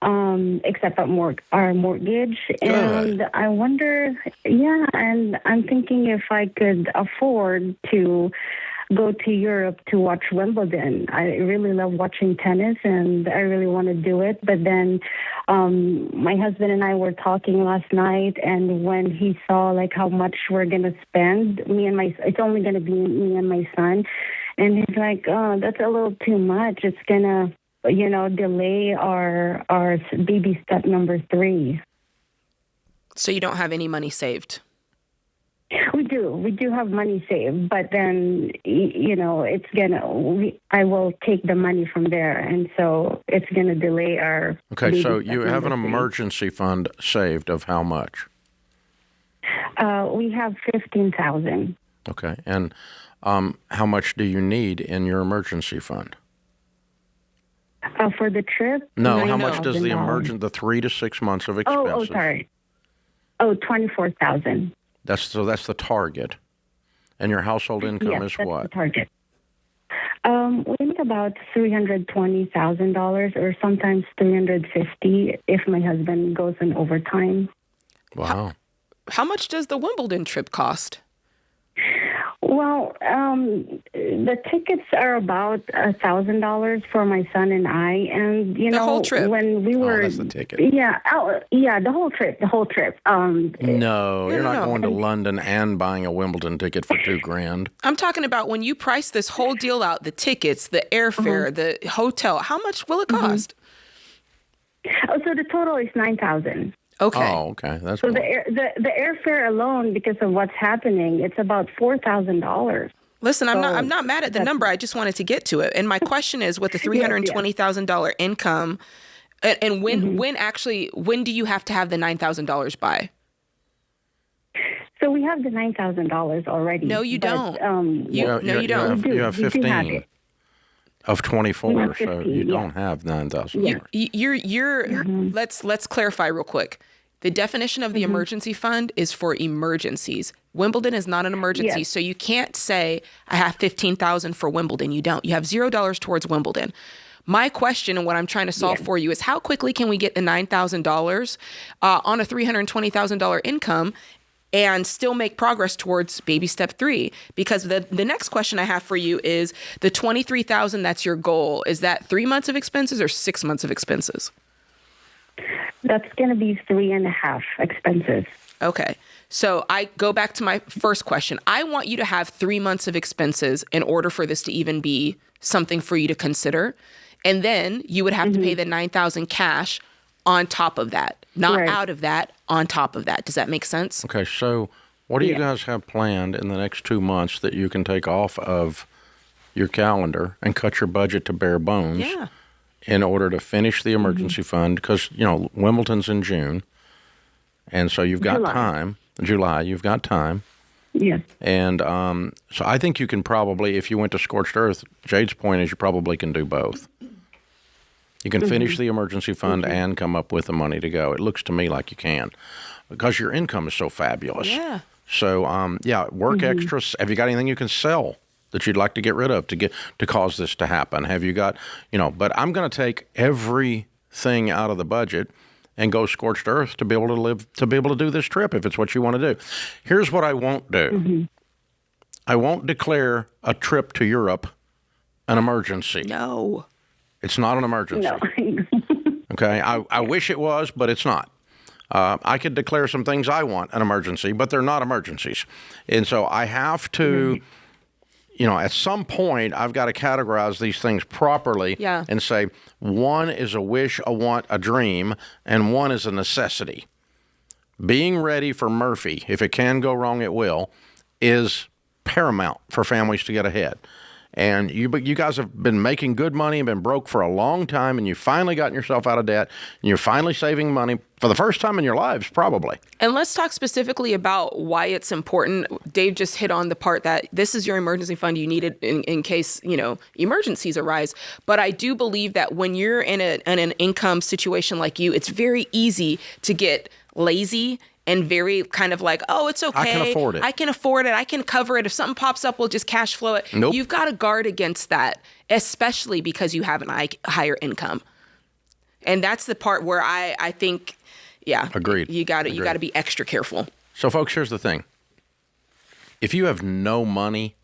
except our mortgage. And I wonder, and I'm thinking if I could afford to go to Europe to watch Wimbledon. I really love watching tennis, and I really want to do it. But then my husband and I were talking last night, and when he saw like how much we're going to spend, it's only going to be me and my son. And he's like, oh, that's a little too much. It's going to, delay our baby step number 3. So you don't have any money saved? We do have money saved, but then, I will take the money from there. And so it's going to delay our. Okay. So you have an emergency fund saved of how much? We have $15,000. Okay. And how much do you need in your emergency fund? For the trip? No, how much does the 3 to 6 months of expenses? Oh, sorry. $24,000. That's the target. And your household income is what? The target. We make about $320,000 or sometimes $350 if my husband goes in overtime. Wow. How much does the Wimbledon trip cost? Well, the tickets are about $1,000 for my son and I, and the whole trip. When we were, that's the ticket. Yeah, the whole trip. No, you're not going to London and buying a Wimbledon ticket for $2,000. I'm talking about when you price this whole deal out: the tickets, the airfare, the hotel. How much will it cost? So the total is $9,000. Okay. Oh, okay. That's so the airfare alone, because of what's happening, it's about $4,000. Listen, I'm not mad at the number. I just wanted to get to it. And my question is, with the $320,000 income, and when do you have to have the $9,000 by? So we have the $9,000 already. No, you don't. You don't. You have 15 of 24, so you don't have $9,000. You're. Let's clarify real quick. The definition of the emergency fund is for emergencies. Wimbledon is not an emergency, so you can't say I have $15,000 for Wimbledon. You don't. You have $0 towards Wimbledon. My question and what I'm trying to solve for you is how quickly can we get the $9,000 on a $320,000 income and still make progress towards baby step 3? Because the next question I have for you is the $23,000, that's your goal. Is that 3 months of expenses or 6 months of expenses? That's going to be 3.5 expenses. Okay. So I go back to my first question. I want you to have 3 months of expenses in order for this to even be something for you to consider. And then you would have to pay the $9,000 cash on top of that, not out of that, on top of that. Does that make sense? Okay. So what do you guys have planned in the next 2 months that you can take off of your calendar and cut your budget to bare bones? Yeah. In order to finich the emergency fund, because, Wimbledon's in June, and so you've got time. July, you've got time. Yes. And so I think you can probably, if you went to Scorched Earth, Jade's point is you probably can do both. You can finish the emergency fund and come up with the money to go. It looks to me like you can, because your income is so fabulous. Yeah. So, work extras. Have you got anything you can sell that you'd like to get rid of to cause this to happen? Have you got, but I'm going to take everything out of the budget and go Scorched Earth to be able to do this trip if it's what you want to do. Here's what I won't do. I won't declare a trip to Europe an emergency. No. It's not an emergency. No. Okay? I wish it was, but it's not. I could declare some things I want an emergency, but they're not emergencies. And so I have to... at some point, I've got to categorize these things properly and say, one is a wish, a want, a dream, and one is a necessity. Being ready for Murphy, if it can go wrong, it will, is paramount for families to get ahead. And you guys have been making good money and been broke for a long time, and you've finally gotten yourself out of debt, and you're finally saving money for the first time in your lives, probably. And let's talk specifically about why it's important. Dave just hit on the part that this is your emergency fund. You need it in case, emergencies arise. But I do believe that when you're in an income situation like you, it's very easy to get lazy and very kind of like, oh, it's okay. I can afford it. I can cover it. If something pops up, we'll just cash flow it. Nope. You've got to guard against that, especially because you have a higher income. And that's the part where I think, agreed. You got to be extra careful. So, folks, here's the thing. If you have no money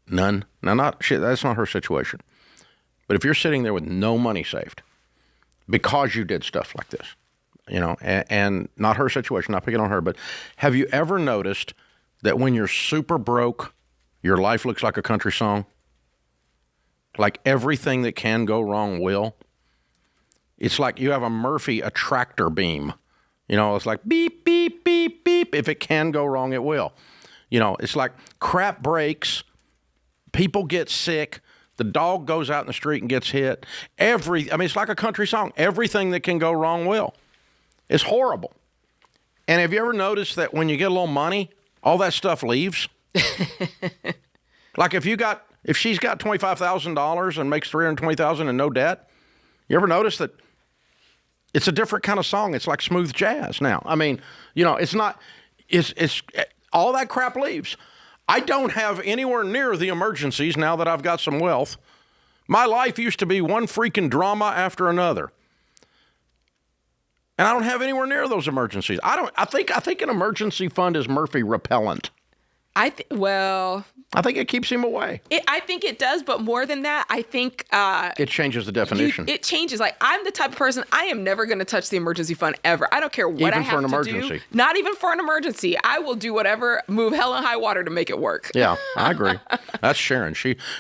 None. Now, that's not her situation. But if you're sitting there with no money saved because you did stuff like this, and not her situation, not picking on her, but have you ever noticed that when you're super broke, your life looks like a country song? Like everything that can go wrong will. It's like you have a tractor beam. It's like beep, beep, beep, beep. If it can go wrong, it will. It's like crap breaks. People get sick. The dog goes out in the street and gets hit. It's like a country song. Everything that can go wrong will. It's horrible. And have you ever noticed that when you get a little money, all that stuff leaves? Like if she's got $25,000 and makes $320,000 and no debt, you ever notice that it's a different kind of song? It's like smooth jazz now. It's not. It's all that crap leaves. I don't have anywhere near the emergencies now that I've got some wealth. My life used to be one freaking drama after another. And I don't have anywhere near those emergencies. I think an emergency fund is Murphy repellent. I think it keeps him away. I think it does, but more than that, I think it changes the definition. It changes. Like I'm the type of person, I am never going to touch the emergency fund ever. I don't care what I have to do. Not even for an emergency. I will do whatever, move hell and high water to make it work. Yeah, I agree. That's Sharon.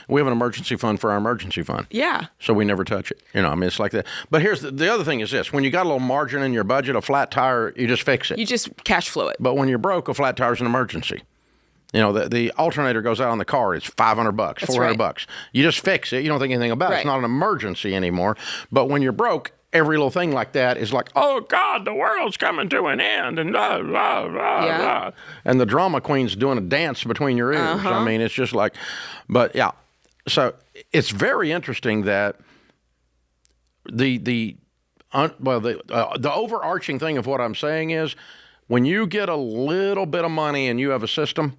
We have an emergency fund for our emergency fund. Yeah. So we never touch it. It's like that. But here's the other thing is this: when you got a little margin in your budget, a flat tire, you just fix it. You just cash flow it. But when you're broke, a flat tire is an emergency. The alternator goes out on the car. It's $500, $400. You just fix it. You don't think anything about it. It's not an emergency anymore. But when you're broke, every little thing like that is like, oh, God, the world's coming to an end. And blah, blah, blah, blah. And the drama queen's doing a dance between your ears. Uh-huh. It's just like, but yeah. So it's very interesting that the overarching thing of what I'm saying is when you get a little bit of money and you have a system,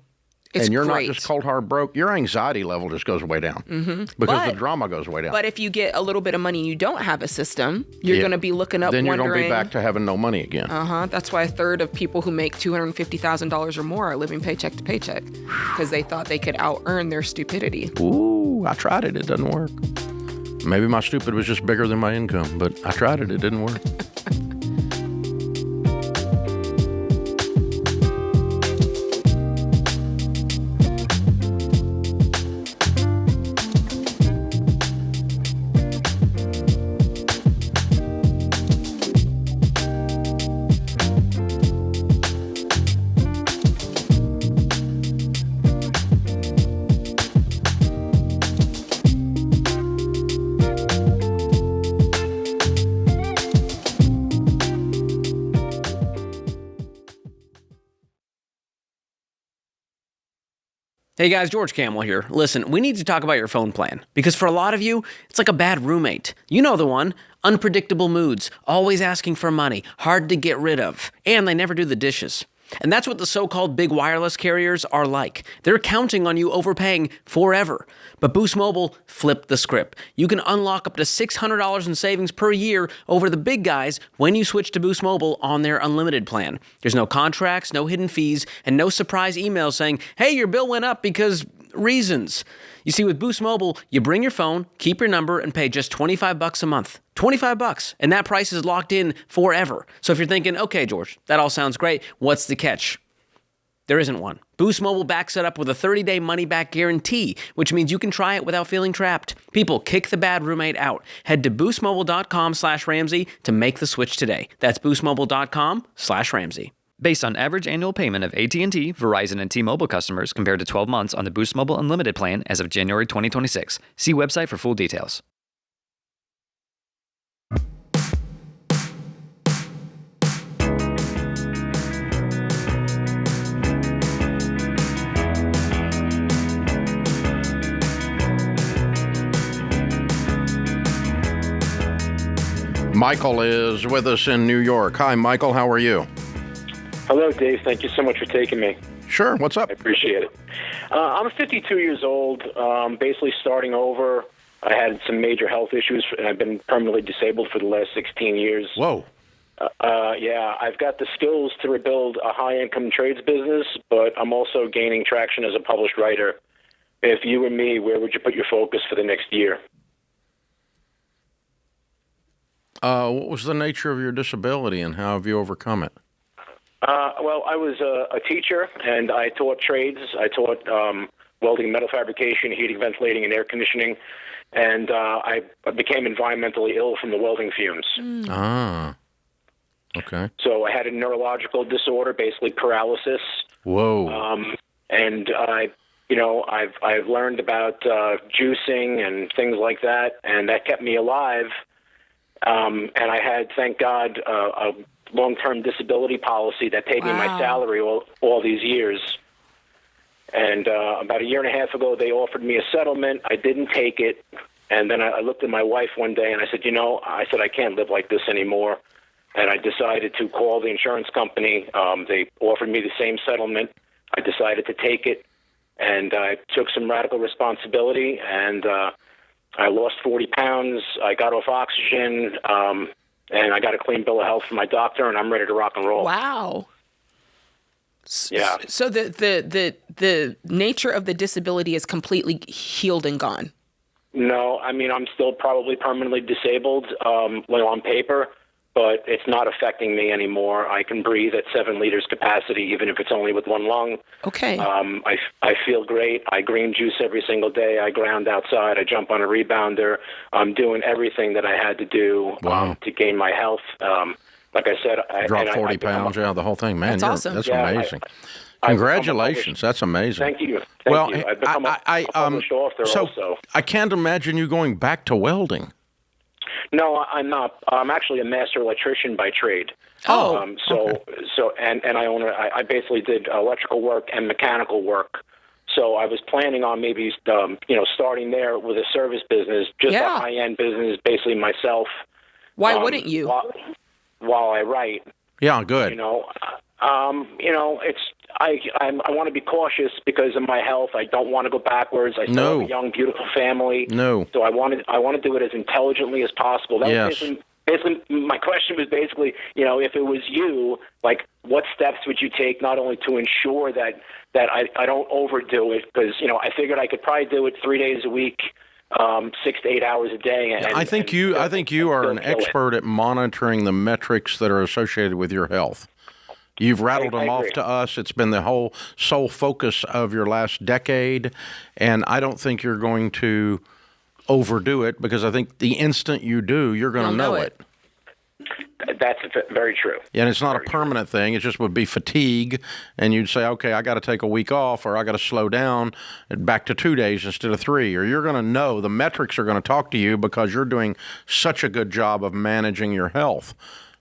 and you're not just cold hard broke, your anxiety level just goes way down because the drama goes way down. But if you get a little bit of money and you don't have a system, you're going to be looking up, then you're wondering. Then you're going to be back to having no money again. That's why a third of people who make $250,000 or more are living paycheck to paycheck because they thought they could out-earn their stupidity. Ooh, I tried it. It doesn't work. Maybe my stupid was just bigger than my income, but I tried it. It didn't work. Hey guys, George Camel here. Listen, we need to talk about your phone plan because for a lot of you, it's like a bad roommate. You know the one. Unpredictable moods, always asking for money, hard to get rid of, and they never do the dishes. And that's what the so-called big wireless carriers are like. They're counting on you overpaying forever. But Boost Mobile flipped the script. You can unlock up to $600 in savings per year over the big guys when you switch to Boost Mobile on their unlimited plan. There's no contracts, no hidden fees, and no surprise emails saying, hey, your bill went up because reasons. You see, with Boost Mobile, you bring your phone, keep your number, and pay just $25 a month. $25, and that price is locked in forever. So if you're thinking, okay, George, that all sounds great, what's the catch? There isn't one. Boost Mobile backs it up with a 30-day money-back guarantee, which means you can try it without feeling trapped. People, kick the bad roommate out. Head to boostmobile.com/Ramsey to make the switch today. That's boostmobile.com/Ramsey. Based on average annual payment of AT&T, Verizon, and T-Mobile customers compared to 12 months on the Boost Mobile Unlimited plan as of January 2026. See website for full details. Michael is with us in New York. Hi, Michael. How are you? Hello, Dave. Thank you so much for taking me. Sure. What's up? I appreciate it. I'm 52 years old, basically starting over. I had some major health issues, and I've been permanently disabled for the last 16 years. Whoa. Yeah, I've got the skills to rebuild a high-income trades business, but I'm also gaining traction as a published writer. if you were me, where would you put your focus for the next year? What was the nature of your disability, and how have you overcome it? Well, I was a teacher, and I taught trades. I taught welding, metal fabrication, heating, ventilating, and air conditioning. And I became environmentally ill from the welding fumes. Ah, okay. So I had a neurological disorder, basically paralysis. Whoa. And I've learned about juicing and things like that, and that kept me alive. And I had, thank God, a long-term disability policy that paid me my salary all these years. And about a year and a half ago, they offered me a settlement. I didn't take it. And then I looked at my wife one day, and I said, I can't live like this anymore. And I decided to call the insurance company. They offered me the same settlement. I decided to take it, and I took some radical responsibility, and I lost 40 pounds. I got off oxygen, and I got a clean bill of health from my doctor, and I'm ready to rock and roll. Wow. Yeah. So the nature of the disability is completely healed and gone. No, I mean, I'm still probably permanently disabled, on paper, but it's not affecting me anymore. I can breathe at 7 liters capacity, even if it's only with one lung. Okay. I feel great. I green juice every single day. I ground outside. I jump on a rebounder. I'm doing everything that I had to do to gain my health. Like I said, I dropped 40 pounds. The whole thing, man. That's awesome. That's amazing. Congratulations. That's amazing. Thank you. Thank you. I've become a published author also. I can't imagine you going back to welding. No, I'm not. I'm actually a master electrician by trade. Oh. So I basically did electrical work and mechanical work. So I was planning on maybe starting there with a service business, just a high-end business, basically myself. Why wouldn't you? While I write. Yeah, good. I want to be cautious because of my health. I don't want to go backwards. I still have a young, beautiful family. No. So I want to do it as intelligently as possible. That was basically my question was basically, if it was you, like, what steps would you take not only to ensure that I don't overdo it, because I figured I could probably do it 3 days a week. 6 to 8 hours a day. And, I think you are an expert at monitoring the metrics that are associated with your health. You've rattled them off to us. It's been the sole focus of your last decade, and I don't think you're going to overdo it, because I think the instant you do, you're going to know it. That's very true. Yeah, and it's not a permanent thing. It just would be fatigue, and you'd say, okay, I got to take a week off, or I got to slow down back to 2 days instead of 3, or you're going to know. The metrics are going to talk to you because you're doing such a good job of managing your health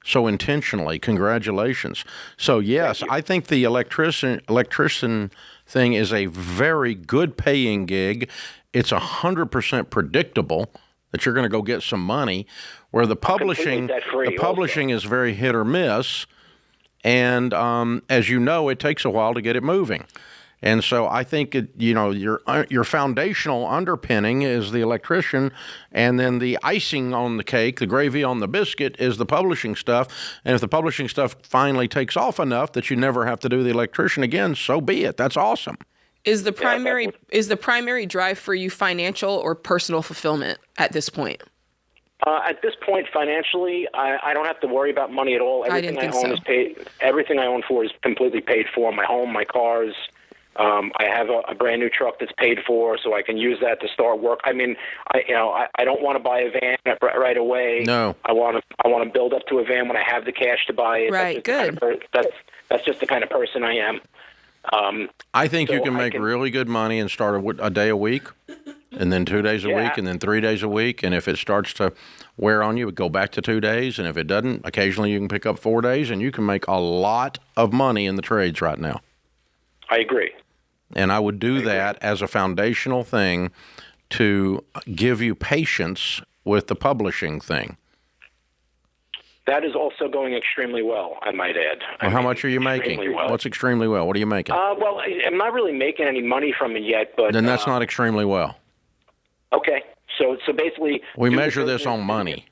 so intentionally. Congratulations. So, yes, I think the electrician thing is a very good paying gig. It's 100% predictable that you're going to go get some money, where the publishing is very hit or miss, and as you know, it takes a while to get it moving. And so I think your foundational underpinning is the electrician, and then the icing on the cake, the gravy on the biscuit, is the publishing stuff. And if the publishing stuff finally takes off enough that you never have to do the electrician again, so be it. That's awesome. Is the primary drive for you financial or personal fulfillment at this point? At this point, financially, I don't have to worry about money at all. Everything I own is paid. Everything I own for is completely paid for. My home, my cars. I have a brand new truck that's paid for, so I can use that to start work. I mean, I don't want to buy a van right away. No, I want to build up to a van when I have the cash to buy it. Right, good. That's just the kind of person I am. I think you can make really good money and start a day a week, and then 2 days a week, and then 3 days a week. And if it starts to wear on you, go back to 2 days. And if it doesn't, occasionally you can pick up 4 days, and you can make a lot of money in the trades right now. I agree. And I would do that as a foundational thing to give you patience with the publishing thing. That is also going extremely well, I might add. Well, how much are you making? Well. What's extremely well? What are you making? Well, I'm not really making any money from it yet, but then that's not extremely well. Okay, so basically, we measure this on money.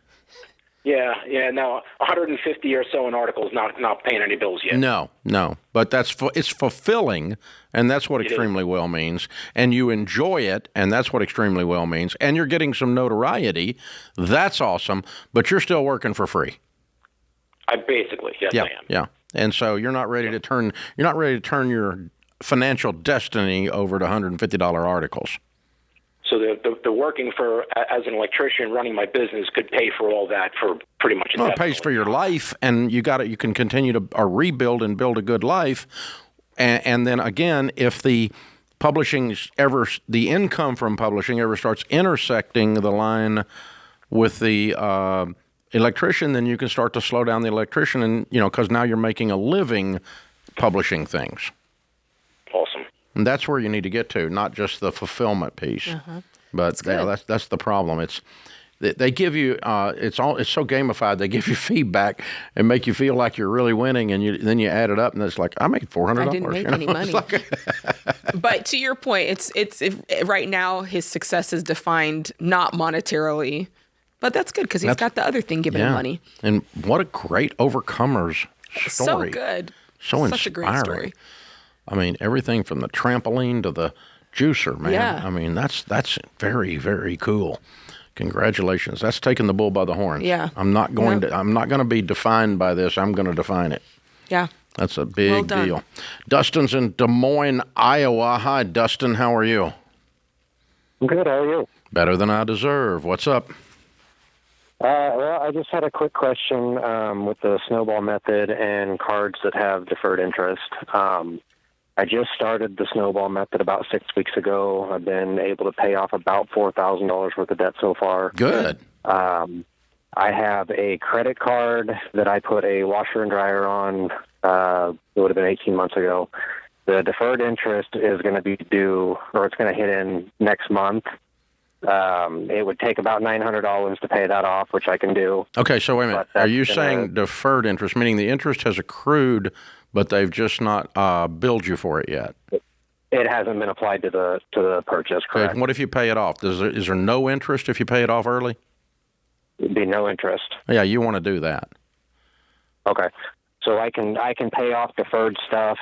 Yeah. No, 150 or so in articles, not paying any bills yet. No. But it's fulfilling, and that's what extremely well means. And you enjoy it, and that's what extremely well means. And you're getting some notoriety. That's awesome. But you're still working for free. I am. Yeah. And so you're not ready to turn your financial destiny over to $150 articles. So the working as an electrician running my business could pay for all that for pretty much. Well, it pays for your life, and you can continue to rebuild and build a good life. And then again, if the income from publishing ever starts intersecting the line with the electrician, then you can start to slow down the electrician, and because now you're making a living publishing things. Awesome. And that's where you need to get to, not just the fulfillment piece. But that's the problem. They give you it's so gamified. They give you feedback and make you feel like you're really winning, and then you add it up, and it's like, I made $400. I didn't make any money. But to your point, it's right now his success is defined not monetarily, but that's good because he's got the other thing giving him money. And what a great overcomer's story! So good, so such inspiring. A great story. I mean, everything from the trampoline to the juicer, man. Yeah. I mean, that's very, very cool. Congratulations. That's taking the bull by the horns. Yeah. I'm not going to be defined by this. I'm going to define it. Yeah. That's a big deal. Dustin's in Des Moines, Iowa. Hi, Dustin. How are you? I'm good. How are you? Better than I deserve. What's up? Well, I just had a quick question with the snowball method and cards that have deferred interest. I just started the snowball method about 6 weeks ago. I've been able to pay off about $4,000 worth of debt so far. Good. I have a credit card that I put a washer and dryer on. It would have been 18 months ago. The deferred interest is going to be due, or it's going to hit in next month. It would take about $900 to pay that off, which I can do. Okay, so wait a minute. Are you saying deferred interest, meaning the interest has accrued, but they've just not billed you for it yet? It hasn't been applied to the purchase, correct? Okay, what if you pay it off? Is there no interest if you pay it off early? It'd be no interest. Yeah, you want to do that. Okay, so I can pay off deferred stuff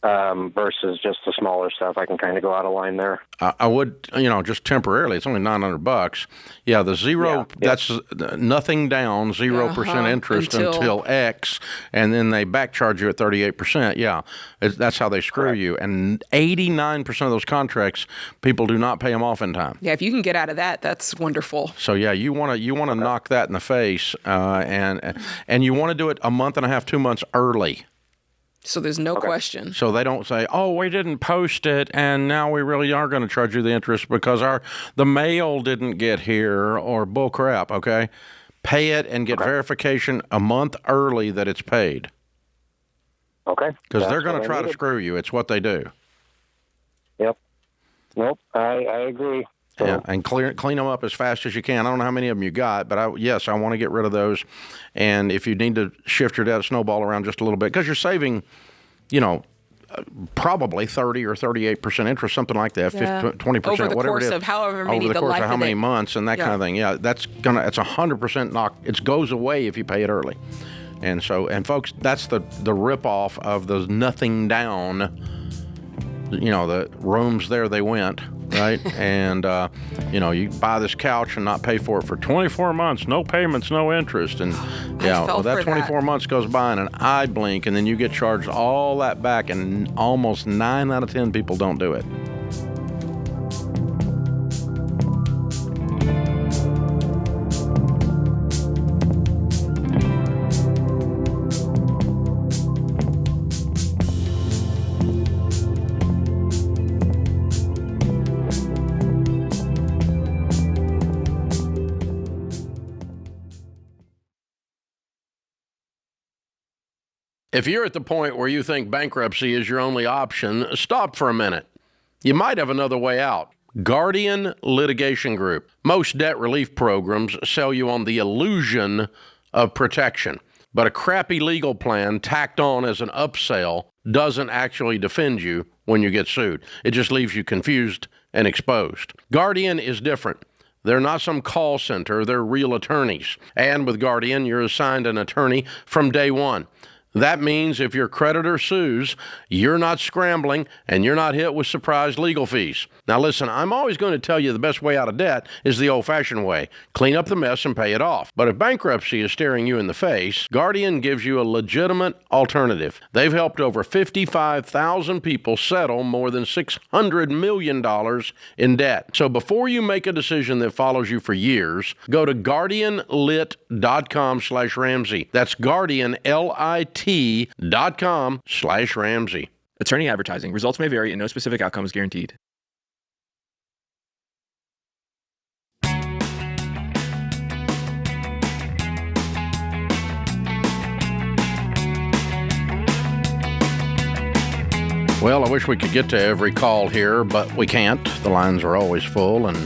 versus just the smaller stuff. I can kind of go out of line there. I would, just temporarily. It's only $900. Yeah, the zero. That's nothing down, 0% interest until X, and then they back charge you at 38%. Yeah, that's how they screw you. And 89% of those contracts, people do not pay them off in time. Yeah, if you can get out of that, that's wonderful. So yeah, you want to knock that in the face, and you want to do it a month and a half, 2 months early. So there's no question. So they don't say, "Oh, we didn't post it, and now we really are going to charge you the interest because the mail didn't get here," or bull crap. Okay, pay it and get verification a month early that it's paid. Okay. Because they're going to try to screw you. It's what they do. Yep. Nope. I agree. So. Yeah, and clean them up as fast as you can. I don't know how many of them you got, but I want to get rid of those. And if you need to shift your debt snowball around just a little bit, because you're saving, probably 30 or 38% interest, something like that, 20%, over the whatever course it is. Of however many over the course life of how many it. months and that kind of thing. Yeah, it's 100% knock. It goes away if you pay it early. And folks, that's the rip-off of the nothing down. The rooms there they went, right? And, you buy this couch and not pay for it for 24 months, no payments, no interest. And, that 24 months goes by in an eye blink, and then you get charged all that back, and almost 9 out of 10 people don't do it. If you're at the point where you think bankruptcy is your only option, stop for a minute. You might have another way out. Guardian Litigation Group. Most debt relief programs sell you on the illusion of protection, but a crappy legal plan tacked on as an upsell doesn't actually defend you when you get sued. It just leaves you confused and exposed. Guardian is different. They're not some call center. They're real attorneys. And with Guardian, you're assigned an attorney from day one. That means if your creditor sues, you're not scrambling and you're not hit with surprise legal fees. Now listen, I'm always going to tell you the best way out of debt is the old-fashioned way. Clean up the mess and pay it off. But if bankruptcy is staring you in the face, Guardian gives you a legitimate alternative. They've helped over 55,000 people settle more than $600 million in debt. So before you make a decision that follows you for years, go to guardianlit.com/Ramsey. That's guardianlit.com/Ramsey. Attorney advertising. Results may vary and no specific outcome is guaranteed. Well, I wish we could get to every call here, but we can't. The lines are always full, and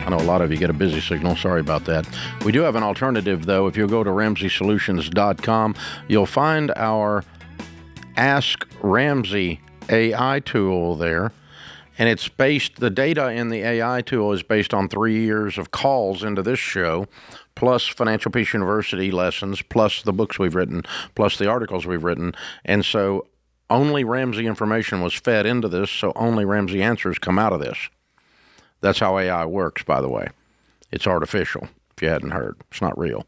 I know a lot of you get a busy signal. Sorry about that. We do have an alternative, though. If you go to RamseySolutions.com, you'll find our Ask Ramsey AI tool there. And it's the data in the AI tool is based on 3 years of calls into this show, plus Financial Peace University lessons, plus the books we've written, plus the articles we've written. And so only Ramsey information was fed into this, so only Ramsey answers come out of this. That's how AI works, by the way. It's artificial, if you hadn't heard. It's not real.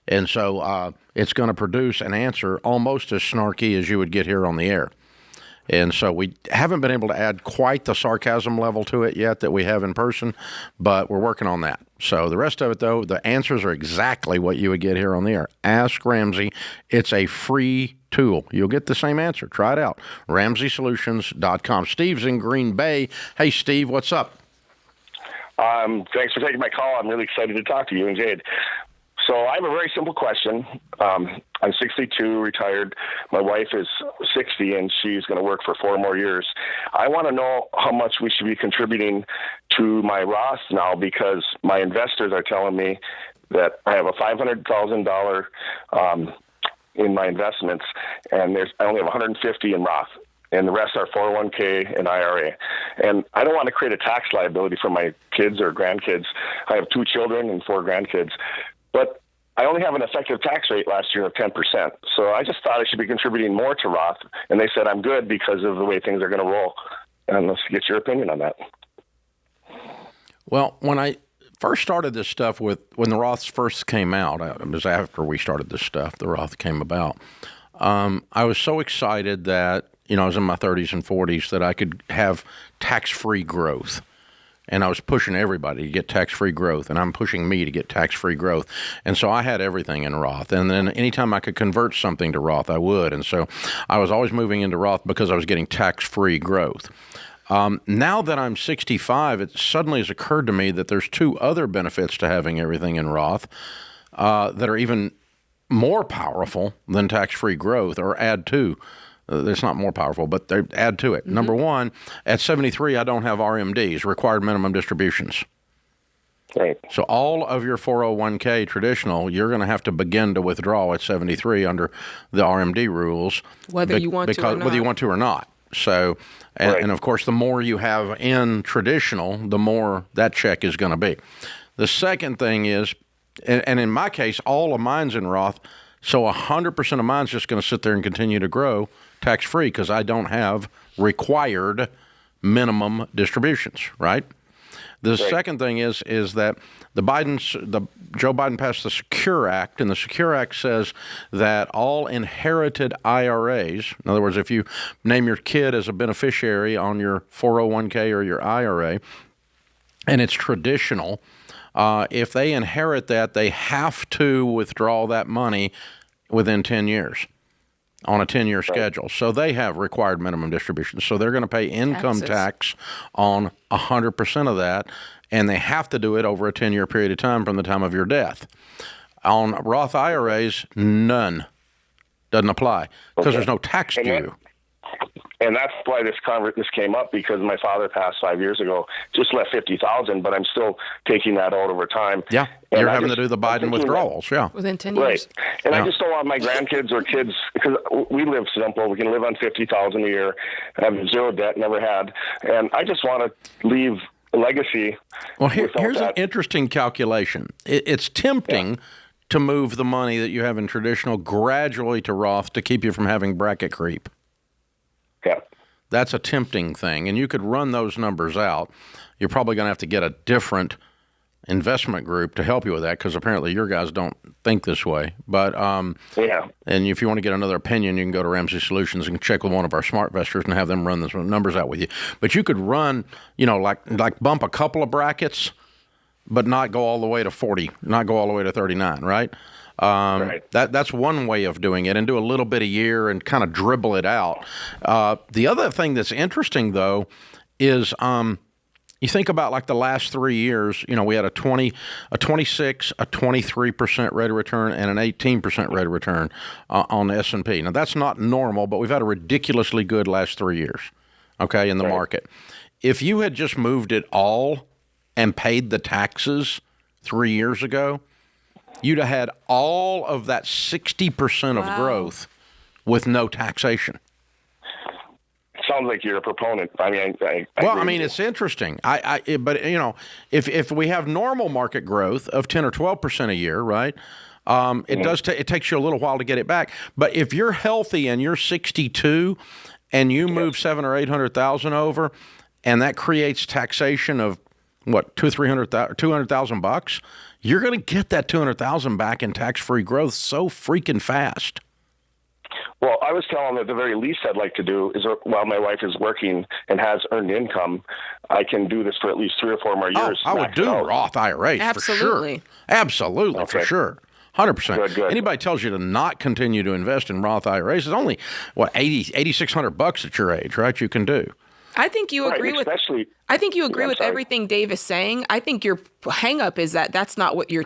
And so it's going to produce an answer almost as snarky as you would get here on the air. And so we haven't been able to add quite the sarcasm level to it yet that we have in person, but we're working on that. So the rest of it, though, the answers are exactly what you would get here on the air. Ask Ramsey. It's a free tool. You'll get the same answer. Try it out. RamseySolutions.com. Steve's in Green Bay. Hey, Steve, what's up? Thanks for taking my call. I'm really excited to talk to you and Jade. So I have a very simple question. I'm 62, retired. My wife is 60, and she's going to work for 4 more years. I want to know how much we should be contributing to my Roth now, because my investors are telling me that I have a $500,000 in my investments, and I only have $150 in Roth. And the rest are 401k and IRA. And I don't want to create a tax liability for my kids or grandkids. I have 2 children and 4 grandkids. But I only have an effective tax rate last year of 10%. So I just thought I should be contributing more to Roth. And they said I'm good because of the way things are going to roll. And let's get your opinion on that. Well, when I first started this stuff when the Roths first came out, it was after we started this stuff, the Roth came about. I was so excited that, I was in my 30s and 40s, that I could have tax-free growth. And I was pushing everybody to get tax-free growth, and I'm pushing me to get tax-free growth. And so I had everything in Roth. And then anytime I could convert something to Roth, I would. And so I was always moving into Roth because I was getting tax-free growth. Now that I'm 65, it suddenly has occurred to me that there's 2 other benefits to having everything in Roth that are even more powerful than tax-free growth, or add to. It's not more powerful, but they add to it. Mm-hmm. Number 1, at 73, I don't have RMDs, required minimum distributions. Right. So all of your 401k traditional, you're going to have to begin to withdraw at 73 under the RMD rules. Whether you want to or not. Whether you want to or not. So, and of course, the more you have in traditional, the more that check is going to be. The second thing is, and in my case, all of mine's in Roth, so 100% of mine's just going to sit there and continue to grow tax-free because I don't have required minimum distributions, right? The second thing is that Joe Biden passed the Secure Act, and the Secure Act says that all inherited IRAs, in other words, if you name your kid as a beneficiary on your 401k or your IRA, and it's traditional, if they inherit that, they have to withdraw that money within 10 years on a 10-year schedule. So they have required minimum distributions. So they're going to pay income tax on 100% of that, and they have to do it over a 10-year period of time from the time of your death. On Roth IRAs, none. Doesn't apply because there's no tax due. And that's why this came up, because my father passed 5 years ago, just left $50,000, but I'm still taking that out over time. Yeah, and you're having to do the Biden withdrawals, within 10 years. Right, and I just don't want my grandkids or kids, because we live simple. We can live on $50,000 a year, have 0 debt, never had, and I just want to leave legacy. Well, here's an interesting calculation. It's tempting to move the money that you have in traditional gradually to Roth to keep you from having bracket creep. Yeah. That's a tempting thing, and you could run those numbers out. You're probably going to have to get a different investment group to help you with that, because apparently your guys don't think this way. But and if you want to get another opinion, you can go to Ramsey Solutions and check with one of our smart investors and have them run those numbers out with you. But you could run, like bump a couple of brackets, but not go all the way to 40, not go all the way to 39, right? Right. That's one way of doing it, and do a little bit a year and kind of dribble it out. The other thing that's interesting, though, is you think about like the last 3 years. We had a 20, a 26, a 23% rate of return, and an 18% rate of return on the S&P. Now that's not normal, but we've had a ridiculously good last 3 years. Okay, in the market. If you had just moved it all and paid the taxes 3 years ago, you'd have had all of that 60% of growth with no taxation. Sounds like you're a proponent. I mean, it's interesting. But if we have normal market growth of 10 or 12% a year, right? It takes you a little while to get it back. But if you're healthy and you're 62 and you move 700,000 or 800,000 over, and that creates taxation of what, $200,000, you're going to get that $200,000 back in tax-free growth so freaking fast. Well, I was telling them at the very least I'd like to do is, while my wife is working and has earned income, I can do this for at least 3 or 4 more years. I would do Roth IRAs for sure. Absolutely, for sure. 100%. Good. Anybody tells you to not continue to invest in Roth IRAs is only, $8,600 at your age, right? You can do. I think you agree with everything Dave is saying. I think your hang up is that that's not what your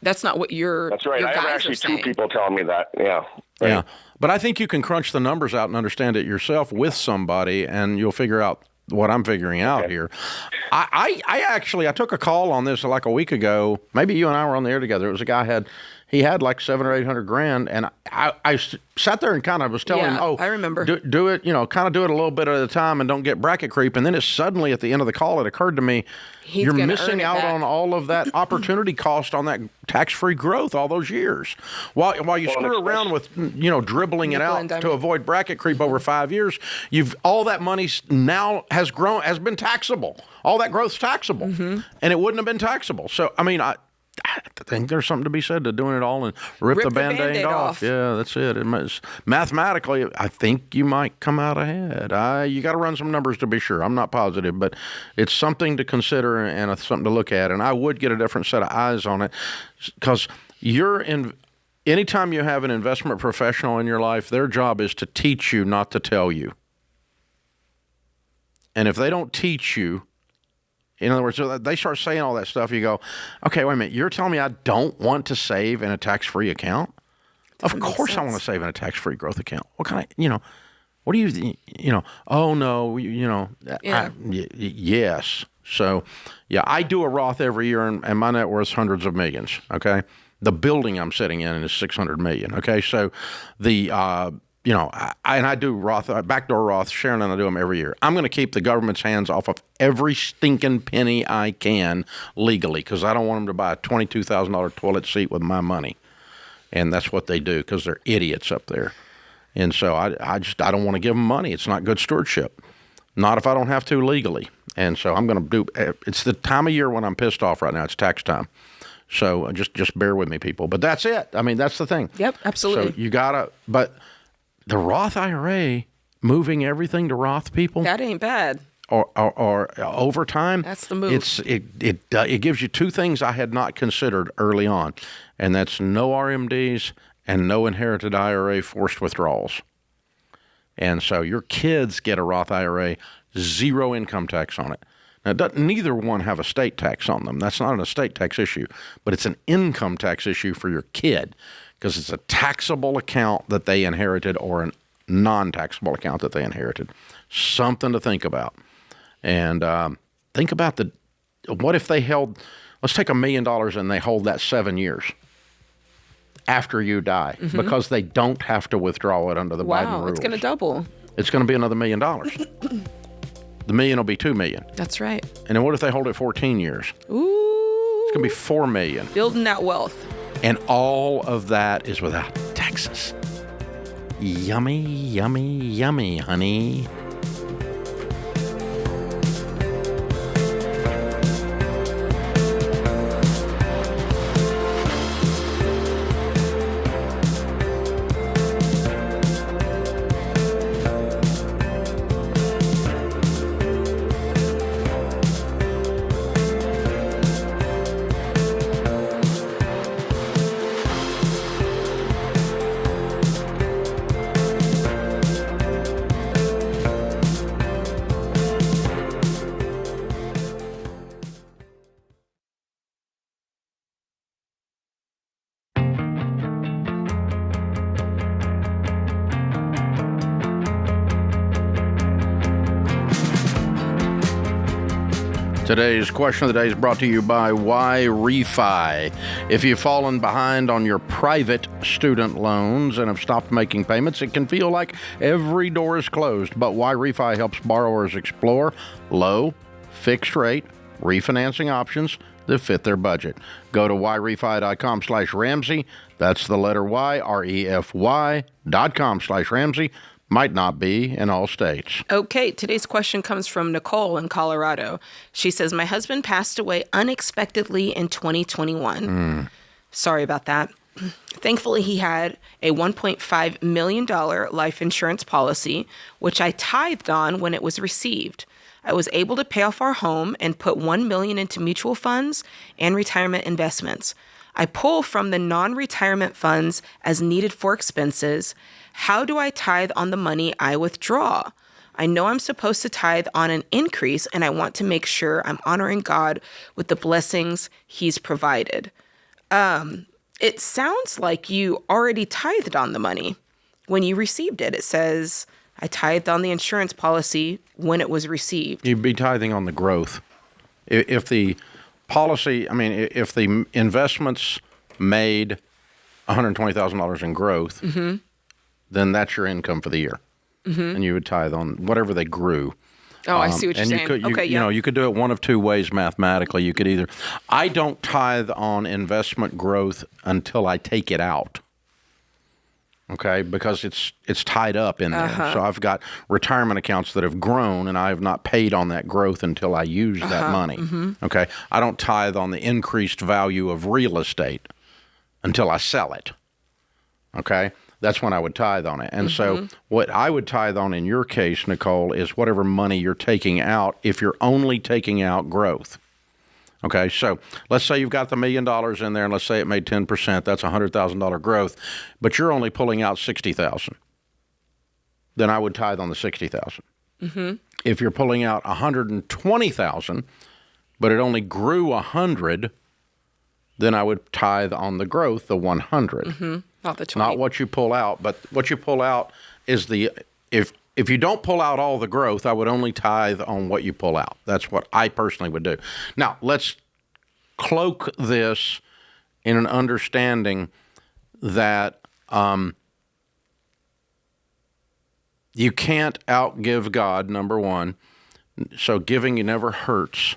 that's not what your That's right. Your I have guys actually are saying. 2 people telling me that. Yeah. Right. Yeah. But I think you can crunch the numbers out and understand it yourself with somebody, and you'll figure out what I'm figuring out here. I took a call on this like a week ago. Maybe you and I were on the air together. It was a guy he had like $700,000 or $800,000, and I sat there and kind of was telling him, I remember. Do it, kind of do it a little bit at a time and don't get bracket creep. And then it suddenly at the end of the call, it occurred to me, you're missing out on all of that opportunity cost on that tax-free growth all those years. While you screw around with, dribbling it out to avoid bracket creep over 5 years, all that money now has been taxable. All that growth's taxable, and it wouldn't have been taxable. So, I think there's something to be said to doing it all and rip the Band-Aid off. Yeah, that's it. Mathematically, I think you might come out ahead. You got to run some numbers to be sure. I'm not positive, but it's something to consider and something to look at. And I would get a different set of eyes on it, because anytime you have an investment professional in your life, their job is to teach you, not to tell you. And if they don't teach you, in other words, they start saying all that stuff, you go, okay, wait a minute, you're telling me I don't want to save in a tax-free account? Of course I want to save in a tax-free growth account. What kind of, what do you, oh no, yes. So, I do a Roth every year, and my net worth is hundreds of millions, okay? The building I'm sitting in is $600 million, okay? So I do Roth, backdoor Roth. Sharon and I do them every year. I'm going to keep the government's hands off of every stinking penny I can legally, because I don't want them to buy a $22,000 toilet seat with my money. And that's what they do, because they're idiots up there. And so I don't want to give them money. It's not good stewardship. Not if I don't have to legally. And so I'm going to it's the time of year when I'm pissed off right now. It's tax time. So just bear with me, people. But that's it. That's the thing. Yep, absolutely. So you got to, but the Roth IRA, moving everything to Roth, people. That ain't bad. Or over time. That's the move. It gives you 2 things I had not considered early on, and that's no RMDs and no inherited IRA forced withdrawals. And so your kids get a Roth IRA, 0 income tax on it. Now, neither one have a state tax on them. That's not an estate tax issue, but it's an income tax issue for your kid, because it's a taxable account that they inherited or a non-taxable account that they inherited. Something to think about. And think about what if they let's take $1 million and they hold that 7 years after you die, because they don't have to withdraw it under the Biden rules. Wow, it's going to double. It's going to be another $1 million. The million will be $2 million. That's right. And then what if they hold it 14 years? Ooh. It's going to be $4 million. Building that wealth. And all of that is without taxes. Yummy, yummy, yummy, honey. Today's question of the day is brought to you by Why Refi. If you've fallen behind on your private student loans and have stopped making payments, it can feel like every door is closed. But Why Refi helps borrowers explore low, fixed rate refinancing options that fit their budget. Go to whyrefi.com/Ramsey. That's the letter Y, REFY.com/Ramsey. Might not be in all states. Okay, today's question comes from Nicole in Colorado. She says, my husband passed away unexpectedly in 2021. Sorry about that. Thankfully, he had a $1.5 million life insurance policy, which I tithed on when it was received. I was able to pay off our home and put $1 million into mutual funds and retirement investments. I pull from the non-retirement funds as needed for expenses. How do I tithe on the money I withdraw? I know I'm supposed to tithe on an increase, and I want to make sure I'm honoring God with the blessings He's provided. It sounds like you already tithed on the money when you received it. It says, I tithed on the insurance policy when it was received. You'd be tithing on the growth. If the policy, if the investments made $120,000 in growth, then that's your income for the year. And you would tithe on whatever they grew. Oh, I see what you're saying. You could do it one of two ways mathematically. You could either, I don't tithe on investment growth until I take it out. Okay, because it's tied up in there. So I've got retirement accounts that have grown, and I have not paid on that growth until I use that money. Okay, I don't tithe on the increased value of real estate until I sell it. Okay, that's when I would tithe on it. And so what I would tithe on in your case, Nicole, is whatever money you're taking out if you're only taking out growth. Okay, so let's say you've got the $1 million in there, and let's say it made 10%. That's $100,000 growth, but you're only pulling out $60,000. Then I would tithe on the $60,000. If you're pulling out $120,000, but it only grew $100,000, then I would tithe on the growth, the $100,000. Not the 20. Not what you pull out, but what you pull out is the if you don't pull out all the growth, I would only tithe on what you pull out. That's what I personally would do. Now, let's cloak this in an understanding that you can't outgive God, number one. So giving you never hurts.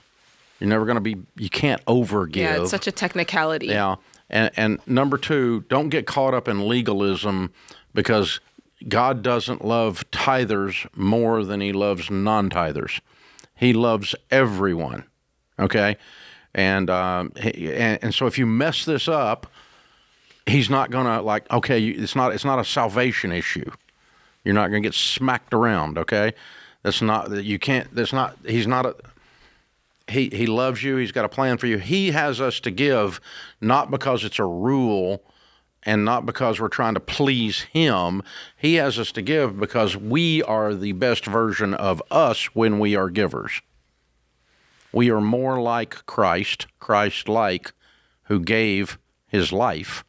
You're never going to be, you can't overgive. Yeah, it's such a technicality. Yeah. And number two, don't get caught up in legalism, because God doesn't love tithers more than He loves non-tithers. He loves everyone, okay? And so if you mess this up, He's not going to it's not a salvation issue. You're not going to get smacked around, okay? He loves you. He's got a plan for you. He has us to give, not because it's a rule and not because we're trying to please Him. He has us to give because we are the best version of us when we are givers. We are more like Christ-like, who gave His life,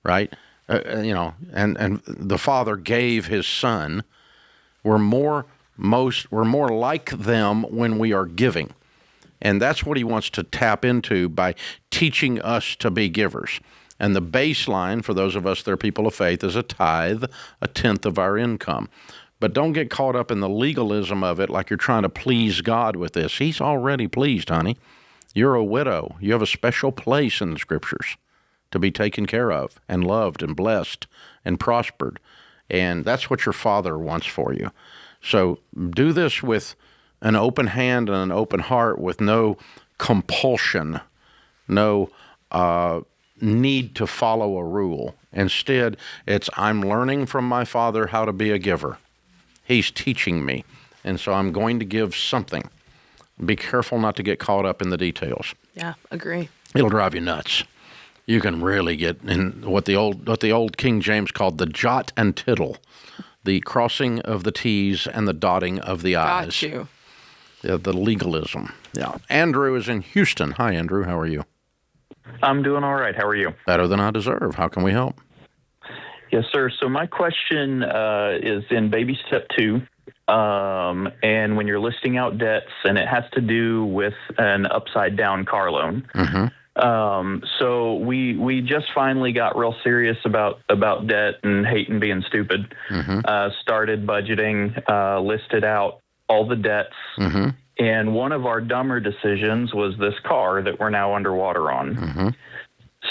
right? And the Father gave His Son. We're more like them when we are giving. And that's what He wants to tap into by teaching us to be givers. And the baseline for those of us that are people of faith is a tithe, a tenth of our income. But don't get caught up in the legalism of it like you're trying to please God with this. He's already pleased, honey. You're a widow. You have a special place in the Scriptures to be taken care of and loved and blessed and prospered. And that's what your Father wants for you. So do this with an open hand and an open heart, with no compulsion, no need to follow a rule. Instead, it's I'm learning from my Father how to be a giver. He's teaching me, and so I'm going to give something. Be careful not to get caught up in the details. Yeah, agree. It'll drive you nuts. You can really get in what the old King James called the jot and tittle, the crossing of the T's and the dotting of the I's. Got you. The legalism. Yeah. Andrew is in Houston. Hi, Andrew. How are you? I'm doing all right. How are you? Better than I deserve. How can we help? Yes, sir. So my question is in baby step 2. And when you're listing out debts, and it has to do with an upside down car loan. Mm-hmm. So we just finally got real serious about debt and hating being stupid. Mm-hmm. Started budgeting, listed out all the debts. Mm-hmm. And one of our dumber decisions was this car that we're now underwater on. Mm-hmm.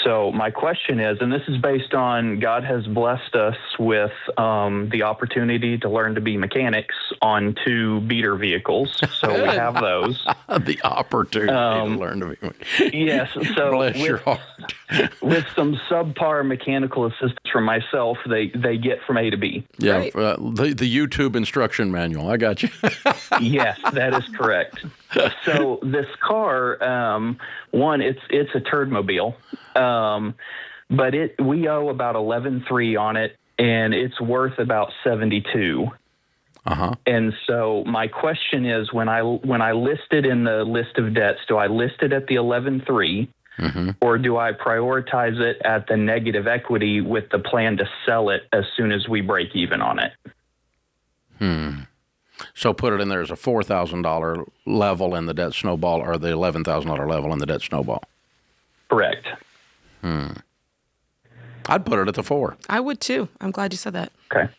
So my question is, and this is based on God has blessed us with the opportunity to learn to be mechanics on 2 beater vehicles. So we have those. The opportunity to learn to be. Yes. So bless your heart. With some subpar mechanical assistance from myself, they get from A to B. Yeah. Right. The YouTube instruction manual. I got you. Yes, that is correct. So this car, one, it's a turdmobile. But we owe about 11.3 on it, and it's worth about 72. Uh-huh. And so my question is, when I list it in the list of debts, do I list it at the 11.3, mm-hmm. or do I prioritize it at the negative equity with the plan to sell it as soon as we break even on it? So put it in there as a $4,000 level in the debt snowball, or the $11,000 level in the debt snowball. Correct. I'd put it at the 4. I would too. I'm glad you said that. Okay.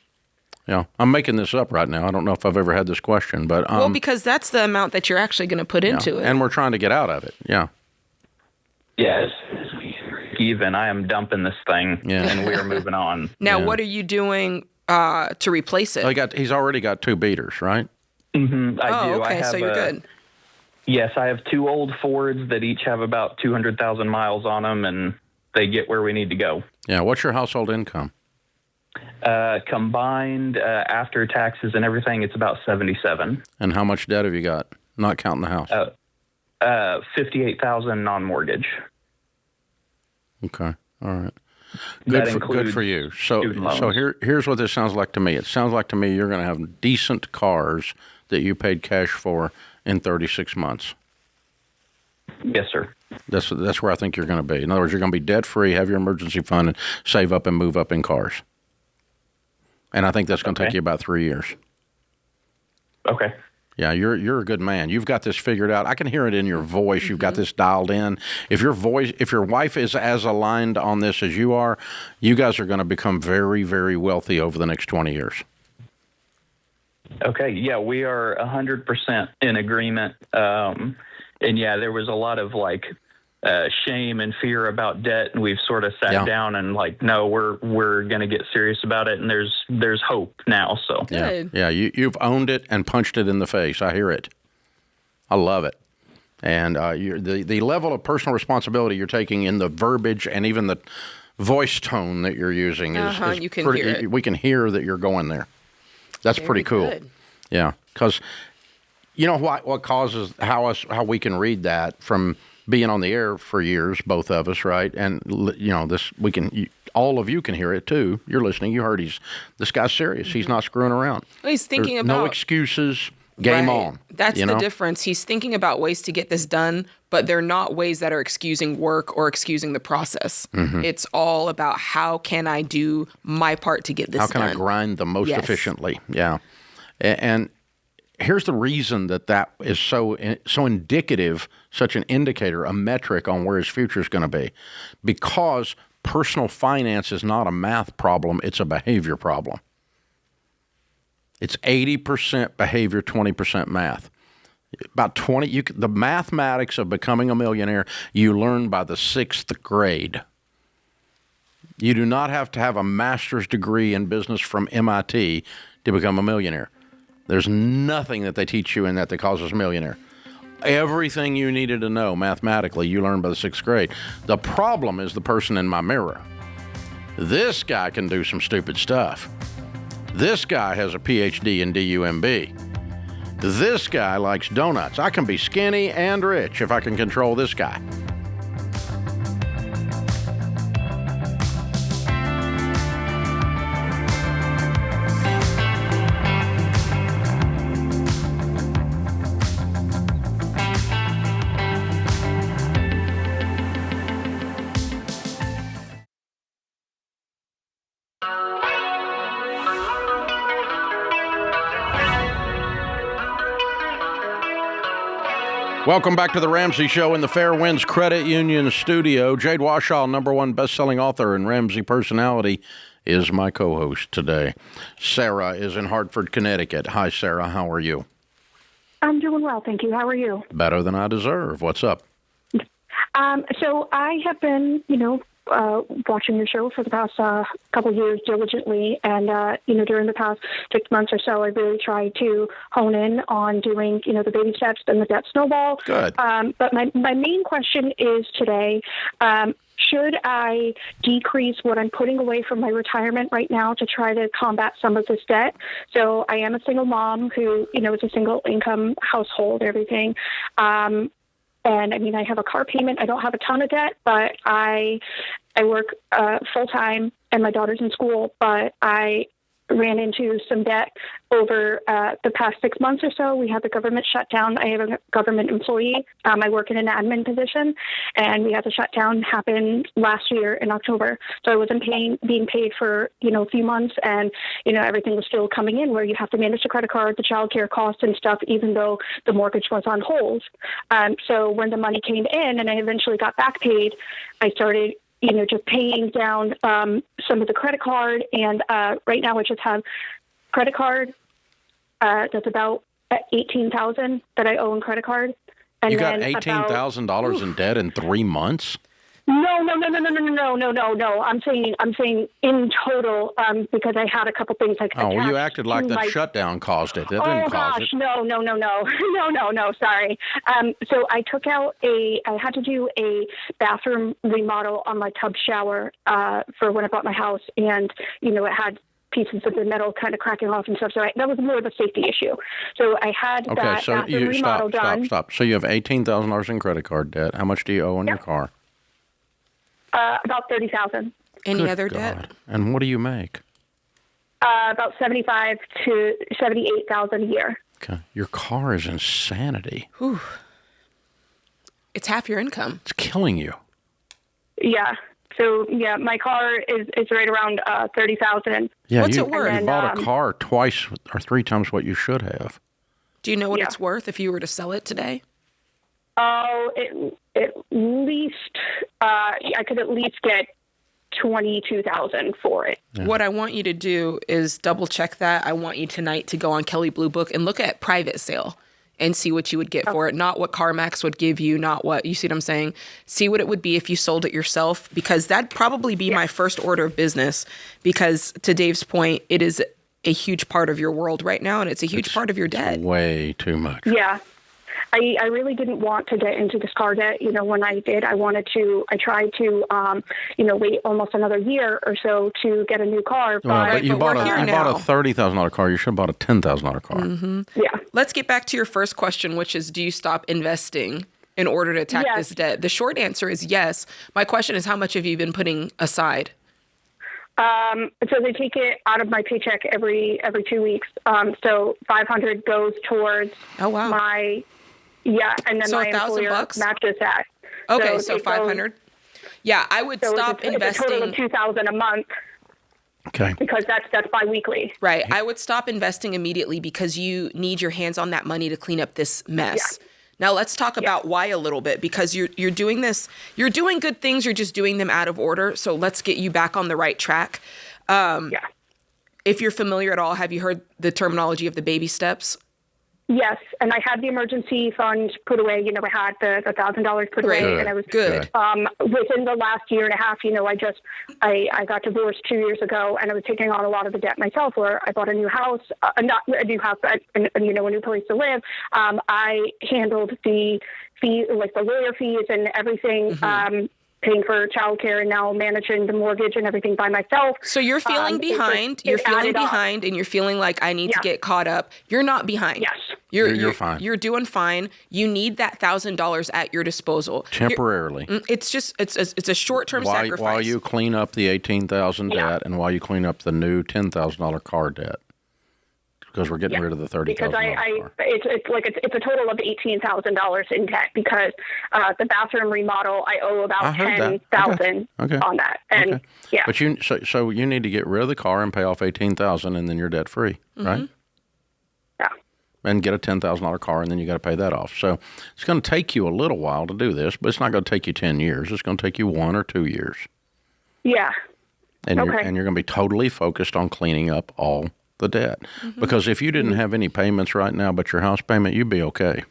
Yeah, I'm making this up right now. I don't know if I've ever had this question, but well, because that's the amount that you're actually going to put into it, and we're trying to get out of it. Yeah. Yes. Even I am dumping this thing, and we are moving on. Now, what are you doing to replace it? He's already got 2 beaters, right? Mm-hmm, I do. Okay, so you're good. Yes, I have 2 old Fords that each have about 200,000 miles on them, and they get where we need to go. Yeah. What's your household income? Combined after taxes and everything, it's about 77. And how much debt have you got? Not counting the house. 58,000 non-mortgage. Okay. All right. Good for you. So here's what this sounds like to me. It sounds like to me you're going to have decent cars that you paid cash for in 36 months. Yes, sir. That's where I think you're going to be. In other words, you're going to be debt-free, have your emergency fund, and save up and move up in cars. And I think that's going to take you about 3 years. Okay. Yeah, you're a good man. You've got this figured out. I can hear it in your voice. You've got this dialed in. If your wife is as aligned on this as you are, you guys are going to become very, very wealthy over the next 20 years. Okay. Yeah, we are 100% in agreement. And yeah, there was a lot of shame and fear about debt, and we've sort of sat down and no, we're going to get serious about it, and there's hope now. So yeah, you've owned it and punched it in the face. I hear it. I love it. And the level of personal responsibility you're taking in the verbiage and even the voice tone that you're using is you can pretty. Hear it. We can hear that you're going there. That's pretty cool. Good. Yeah, because you know what causes how we can read that from being on the air for years, both of us, right? And all of you can hear it too. You're listening. You heard this guy's serious. He's not screwing around. Well, he's thinking There's about no excuses. Game on. That's the difference. He's thinking about ways to get this done, but they're not ways that are excusing work or excusing the process. Mm-hmm. It's all about how can I do my part to get this done. How can I grind the most efficiently? Yeah. And here's the reason that is so indicative, such an indicator, a metric on where his future is going to be. Because personal finance is not a math problem, it's a behavior problem. It's 80% behavior, 20% math. About 20, the mathematics of becoming a millionaire, you learn by the 6th grade. You do not have to have a master's degree in business from MIT to become a millionaire. There's nothing that they teach you in that calls us millionaire. Everything you needed to know mathematically, you learn by the 6th grade. The problem is the person in my mirror. This guy can do some stupid stuff. This guy has a PhD in DUMB. This guy likes donuts. I can be skinny and rich if I can control this guy. Welcome back to the Ramsey Show in the Fair Winds Credit Union studio. Jade Warshaw, #1 best-selling author and Ramsey personality, is my co-host today. Sarah is in Hartford, Connecticut. Hi, Sarah. How are you? I'm doing well, thank you. How are you? Better than I deserve. What's up? So I have been, watching your show for the past couple of years diligently, and during the past 6 months or so, I really tried to hone in on doing, the baby steps and the debt snowball. Good. But my main question is today, should I decrease what I'm putting away from my retirement right now to try to combat some of this debt? So I am a single mom who, is a single income household, everything. And I have a car payment. I don't have a ton of debt, but I work full time and my daughter's in school, but I ran into some debt over the past 6 months or so. We had the government shutdown. I have a government employee. I work in an admin position, and we had the shutdown happen last year in October. So I wasn't being paid for, a few months, and, everything was still coming in where you have to manage the credit card, the child care costs and stuff, even though the mortgage was on hold. So when the money came in and I eventually got back paid, I started just paying down some of the credit card. And right now I just have credit card that's about $18,000 that I owe in credit card. And you got $18,000 in debt in 3 months? No. I'm saying in total, because I had a couple things like. Oh, well, you acted like that shutdown caused it. That didn't cause it. No. Sorry. So I took out I had to do a bathroom remodel on my tub shower for when I bought my house, and it had pieces of the metal kind of cracking off and stuff. So that was more of a safety issue. So I had that bathroom remodel done. Stop. So you have $18,000 in credit card debt. How much do you owe on your car? About $30,000. Any other debt? And what do you make? About $75,000 to $78,000 a year. Okay, your car is insanity. Whew. It's half your income. It's killing you. Yeah. So my car is right around $30,000. Yeah, what's it worth? You bought a car twice or 3 times what you should have. Do you know what it's worth if you were to sell it today? Oh, at least I could at least get $22,000 for it. Yeah. What I want you to do is double check that. I want you tonight to go on Kelley Blue Book and look at private sale and see what you would get for it. Not what CarMax would give you, not what, you see what I'm saying? See what it would be if you sold it yourself, because that'd probably be my first order of business, because to Dave's point, it is a huge part of your world right now, and it's a huge part of your debt. Way too much. Yeah. I really didn't want to get into this car debt. When I did, I tried to, wait almost another year or so to get a new car. But you bought a $30,000 car. You should have bought a $10,000 car. Mm-hmm. Yeah. Let's get back to your first question, which is, do you stop investing in order to attack this debt? The short answer is yes. My question is, how much have you been putting aside? So they take it out of my paycheck every 2 weeks. So $500 goes towards my. Yeah, and then my employer matches that. Okay, so $500. Yeah, I would stop investing. It's a total of $2,000 a month. Okay. Because that's biweekly. Right. I would stop investing immediately because you need your hands on that money to clean up this mess. Yeah. Now let's talk about why a little bit, because you're doing this. You're doing good things. You're just doing them out of order. So let's get you back on the right track. If you're familiar at all, have you heard the terminology of the baby steps? Yes, and I had the emergency fund put away. I had the $1,000 put away, Good. and I was Good. Within the last year and a half, I got divorced 2 years ago, and I was taking on a lot of the debt myself. Where I bought a new house, not a new house, but a new place to live. I handled the fee, like the lawyer fees and everything. Paying for childcare and now managing the mortgage and everything by myself. So you're feeling behind. You're feeling behind, and you're feeling like I need to get caught up. You're not behind. Yes, you're fine. You're doing fine. You need that $1,000 at your disposal temporarily. It's a short-term sacrifice while you clean up the $18,000 debt, and while you clean up the new $10,000 car debt. Because we're getting rid of the $30,000. Because it's a total of $18,000 in debt because the bathroom remodel I owe about $10,000 on that, and But so you need to get rid of the car and pay off $18,000, and then you're debt free, right? Yeah. And get a $10,000 car, and then you got to pay that off. So it's going to take you a little while to do this, but it's not going to take you 10 years. It's going to take you 1 or 2 years. Yeah. And you're going to be totally focused on cleaning up all the debt. Because if you didn't have any payments right now but your house payment, you'd be okay.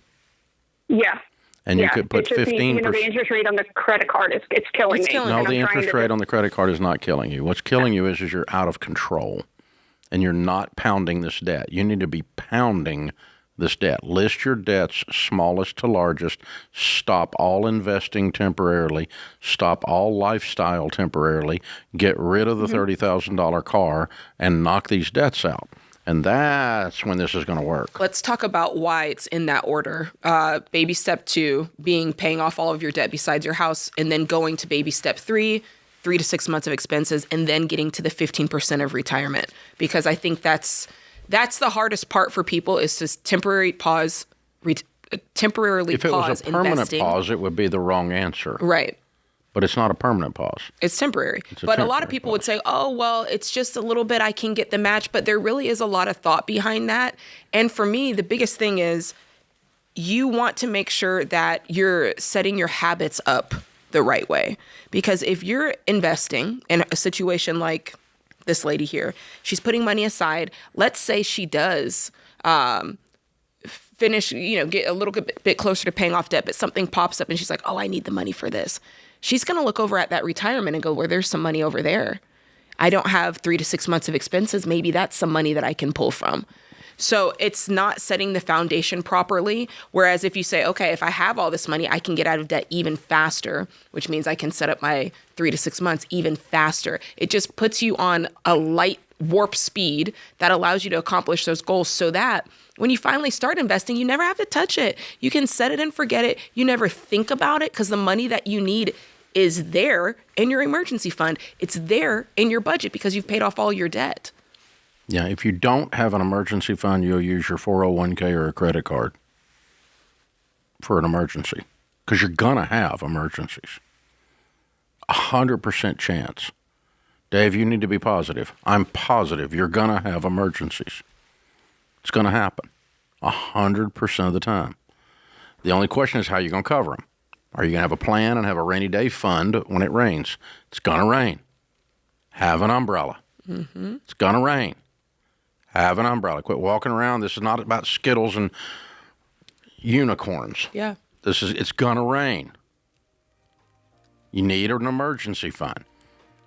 Yeah. And you could put 15%. The interest rate on the credit card it's killing me. No, the interest rate on the credit card is not killing you. What's killing you is you're out of control and you're not pounding this debt. You need to be pounding this debt. List your debts smallest to largest. Stop all investing temporarily. Stop all lifestyle temporarily. Get rid of the $30,000 car and knock these debts out. And that's when this is going to work. Let's talk about why it's in that order. Baby step 2 being paying off all of your debt besides your house, and then going to baby step 3, 3 to 6 months of expenses, and then getting to the 15% of retirement. Because I think that's the hardest part for people is to temporarily pause investing. If it was a permanent pause, it would be the wrong answer. Right. But it's not a permanent pause. It's temporary. But a lot of people would say, oh, well, it's just a little bit I can get the match. But there really is a lot of thought behind that. And for me, the biggest thing is you want to make sure that you're setting your habits up the right way. Because if you're investing in a situation like this lady here, she's putting money aside. Let's say she does finish, get a little bit closer to paying off debt, but something pops up and she's like, oh, I need the money for this. She's going to look over at that retirement and go, well, there's some money over there. I don't have 3 to 6 months of expenses. Maybe that's some money that I can pull from. So it's not setting the foundation properly. Whereas if you say, okay, if I have all this money, I can get out of debt even faster, which means I can set up my 3 to 6 months even faster. It just puts you on a light warp speed that allows you to accomplish those goals so that when you finally start investing, you never have to touch it. You can set it and forget it. You never think about it because the money that you need is there in your emergency fund. It's there in your budget because you've paid off all your debt. Yeah, if you don't have an emergency fund, you'll use your 401k or a credit card for an emergency because you're going to have emergencies. 100% chance. Dave, you need to be positive. I'm positive you're going to have emergencies. It's going to happen 100% of the time. The only question is how you're going to cover them. Are you going to have a plan and have a rainy day fund when it rains? It's going to rain. Have an umbrella. It's going to rain. Have an umbrella. Quit walking around. This is not about Skittles and unicorns. Yeah. It's going to rain. You need an emergency fund.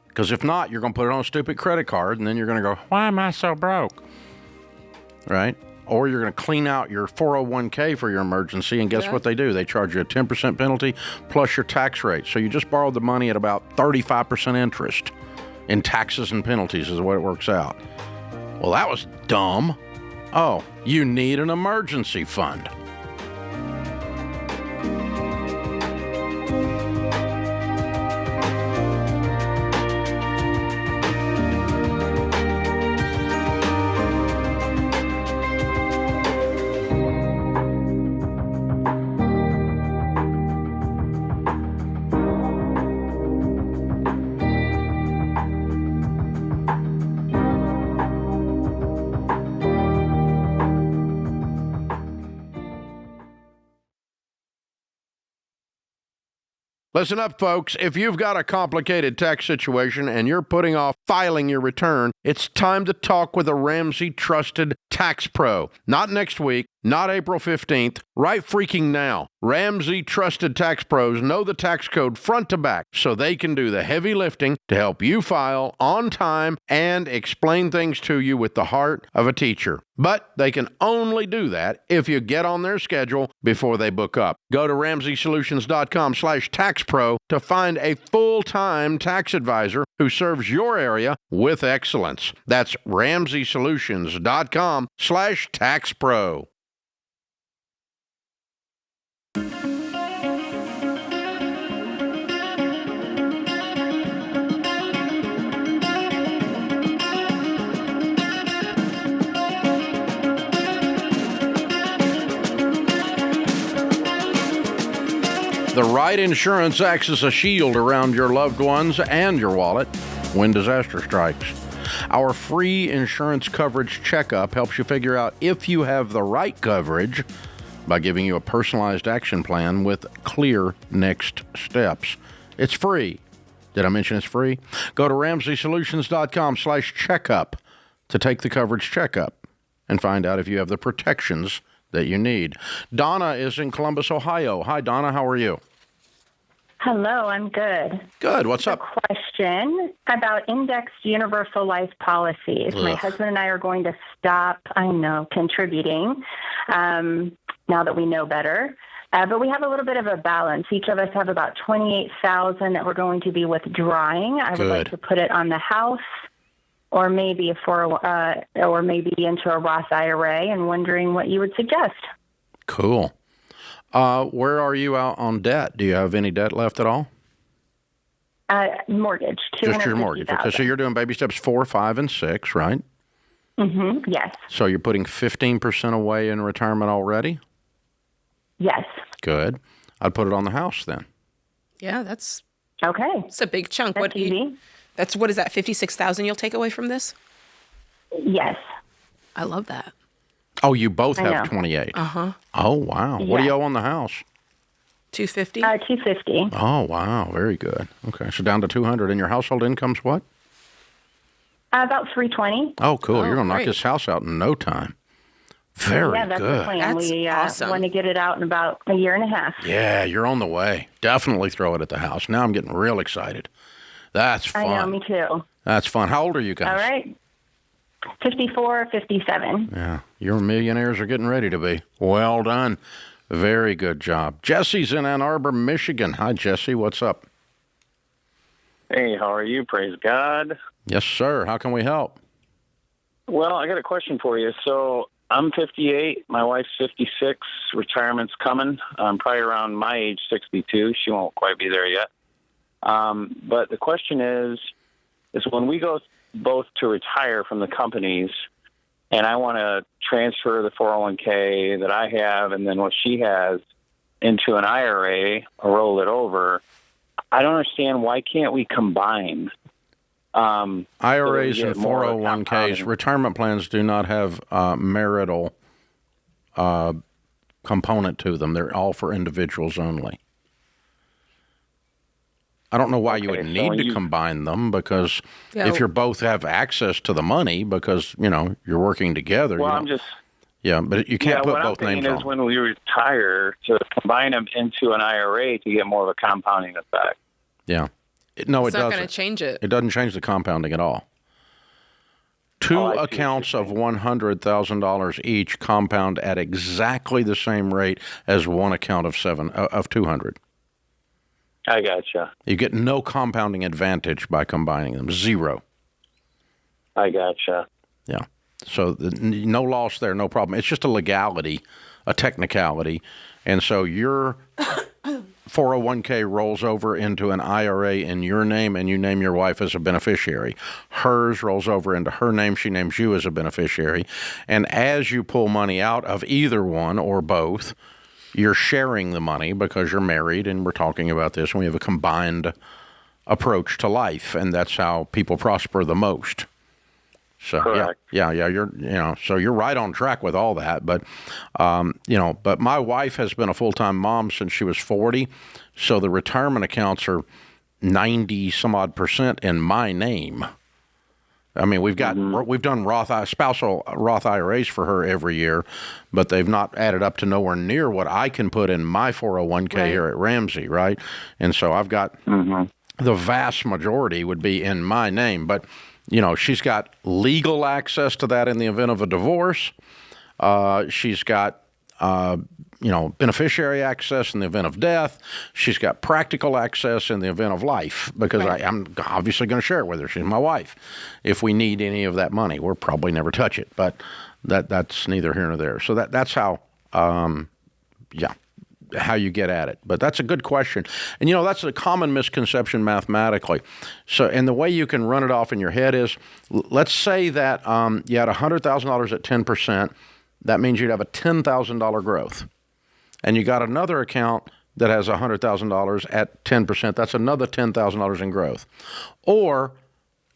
Because if not, you're going to put it on a stupid credit card, and then you're going to go, why am I so broke? Right? Or you're going to clean out your 401k for your emergency, and guess what they do? They charge you a 10% penalty plus your tax rate. So you just borrowed the money at about 35% interest in taxes and penalties is the way it works out. Well, that was dumb. Oh, you need an emergency fund. Listen up, folks. If you've got a complicated tax situation and you're putting off filing your return, it's time to talk with a Ramsey trusted tax pro. Not next week, not April 15th, right freaking now. Ramsey trusted tax pros know the tax code front to back, so they can do the heavy lifting to help you file on time and explain things to you with the heart of a teacher. But they can only do that if you get on their schedule before they book up. Go to RamseySolutions.com/taxpro to find a full-time tax advisor who serves your area with excellence. That's RamseySolutions.com/taxpro. The right insurance acts as a shield around your loved ones and your wallet when disaster strikes. Our free insurance coverage checkup helps you figure out if you have the right coverage by giving you a personalized action plan with clear next steps. It's free. Did I mention it's free? Go to RamseySolutions.com/checkup to take the coverage checkup and find out if you have the protections that you need. Donna is in Columbus, Ohio. Hi, Donna. How are you? Hello, I'm good. Good. What's up? Question about indexed universal life policies. Ugh. My husband and I are going to stop, contributing now that we know better. But we have a little bit of a balance. Each of us have about $28,000 that we're going to be withdrawing. I would like to put it on the house, or maybe or maybe into a Roth IRA, and wondering what you would suggest. Cool. Where are you out on debt? Do you have any debt left at all? Mortgage. Just your mortgage. Okay, so you're doing baby steps 4, 5, and 6, right? Mm-hmm. Yes. So you're putting 15% away in retirement already? Yes. Good. I'd put it on the house then. Yeah, that's okay. It's a big chunk. That's easy. What is that? $56,000 you'll take away from this? Yes. I love that. Oh, you both I have know. 28. Uh-huh. Oh, wow. What do you owe on the house? $250. $250. Oh, wow. Very good. Okay, so down to 200. And your household income's what? About $320. Oh, cool. You're going to knock great. this house out in no time. Very yeah, that's good. the plan. We awesome. want to get it out in about a year and a half. Yeah, you're on the way. Definitely throw it at the house. Now I'm getting real excited. That's fun. I know, me too. That's fun. How old are you guys? All right. 54, 57. Yeah, your millionaires are getting ready to be. Well done. Very good job. Jesse's in Ann Arbor, Michigan. Hi, Jesse. What's up? Hey, how are you? Praise God. Yes, sir. How can we help? Well, I got a question for you. So I'm 58. My wife's 56. Retirement's coming. Probably around my age, 62. She won't quite be there yet. But the question is when we go both to retire from the companies, and I want to transfer the 401k that I have and then what she has into an IRA or roll it over, I don't understand, why can't we combine? IRAs so and 401ks, retirement plans do not have marital component to them. They're all for individuals only. I don't know why you would need to combine them, because if you both have access to the money, because, you're working together. Well, I'm just... Yeah, but you can't put what both I'm names thinking on. is when we retire, to combine them into an IRA to get more of a compounding effect. Yeah. It's it not doesn't. going to change it. It doesn't change the compounding at all. Two accounts of $100,000 each compound at exactly the same rate as one account of $200,000. I gotcha. You get no compounding advantage by combining them. Zero. I gotcha. Yeah. So no loss there, no problem. It's just a legality, a technicality. And so your 401k rolls over into an IRA in your name, and you name your wife as a beneficiary. Hers rolls over into her name. She names you as a beneficiary. And as you pull money out of either one or both, you're sharing the money because you're married, and we're talking about this, and we have a combined approach to life, and that's how people prosper the most. So Correct. yeah, so you're right on track with all that. But but my wife has been a full-time mom since she was 40, so the retirement accounts are 90 some odd percent in my name. I mean, we've done spousal Roth IRAs for her every year, but they've not added up to nowhere near what I can put in my 401k here at Ramsey, right? And so I've got the vast majority would be in my name, but she's got legal access to that in the event of a divorce. She's got, beneficiary access in the event of death. She's got practical access in the event of life because I'm obviously going to share it with her. She's my wife. If we need any of that money, we'll probably never touch it, but that's neither here nor there. So that's how, how you get at it. But that's a good question. And, that's a common misconception mathematically. So, and the way you can run it off in your head is, let's say that you had $100,000 at 10%. That means you'd have a $10,000 growth. And you got another account that has $100,000 at 10%. That's another $10,000 in growth. Or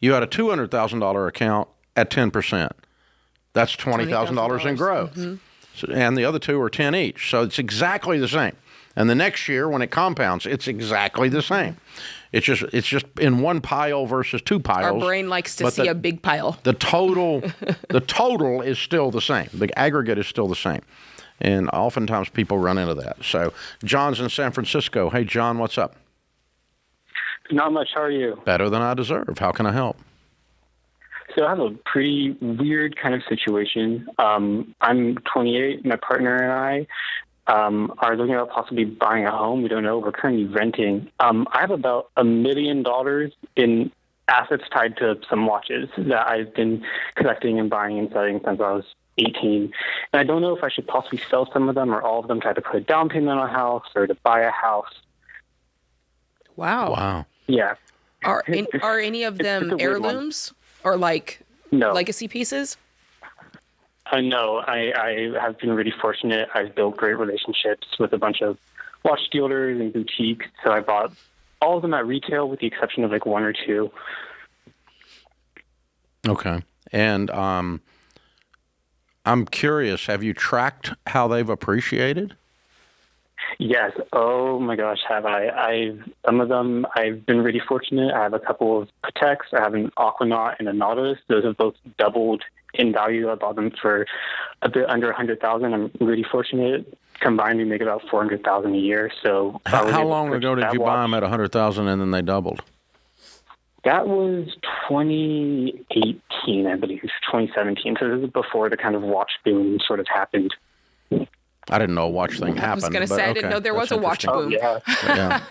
you had a $200,000 account at 10%. That's $20,000 in growth. Mm-hmm. So, and the other two are 10 each. So it's exactly the same. And the next year, when it compounds, it's exactly the same. It's just in one pile versus two piles. Our brain likes to see a big pile. The total is still the same. The aggregate is still the same. And oftentimes people run into that. So John's in San Francisco. Hey, John, what's up? Not much. How are you? Better than I deserve. How can I help? So I have a pretty weird kind of situation. I'm 28. My partner and I are looking at possibly buying a home. We don't know. We're currently renting. I have about $1 million in assets tied to some watches that I've been collecting and buying and selling since I was 18. And I don't know if I should possibly sell some of them or all of them, try to put a down payment on a house or to buy a house. Wow. Yeah. Are any of them heirlooms or legacy pieces? No, I have been really fortunate. I've built great relationships with a bunch of watch dealers and boutiques. So I bought all of them at retail with the exception of like one or two. Okay. And I'm curious, have you tracked how they've appreciated? Yes. Oh my gosh, have I? Some of them I've been really fortunate. I have a couple of Pateks. I have an Aquanaut and a Nautilus. Those have both doubled in value. I bought them for a bit under $100,000. I'm really fortunate. Combined, we make about $400,000 a year. So how long ago did you buy them at $100,000 and then they doubled? That was 2018, I believe, 2017. So this is before the kind of watch boom sort of happened. I didn't know a watch thing happened. I was going to say, I didn't know there was a watch boom. Yeah.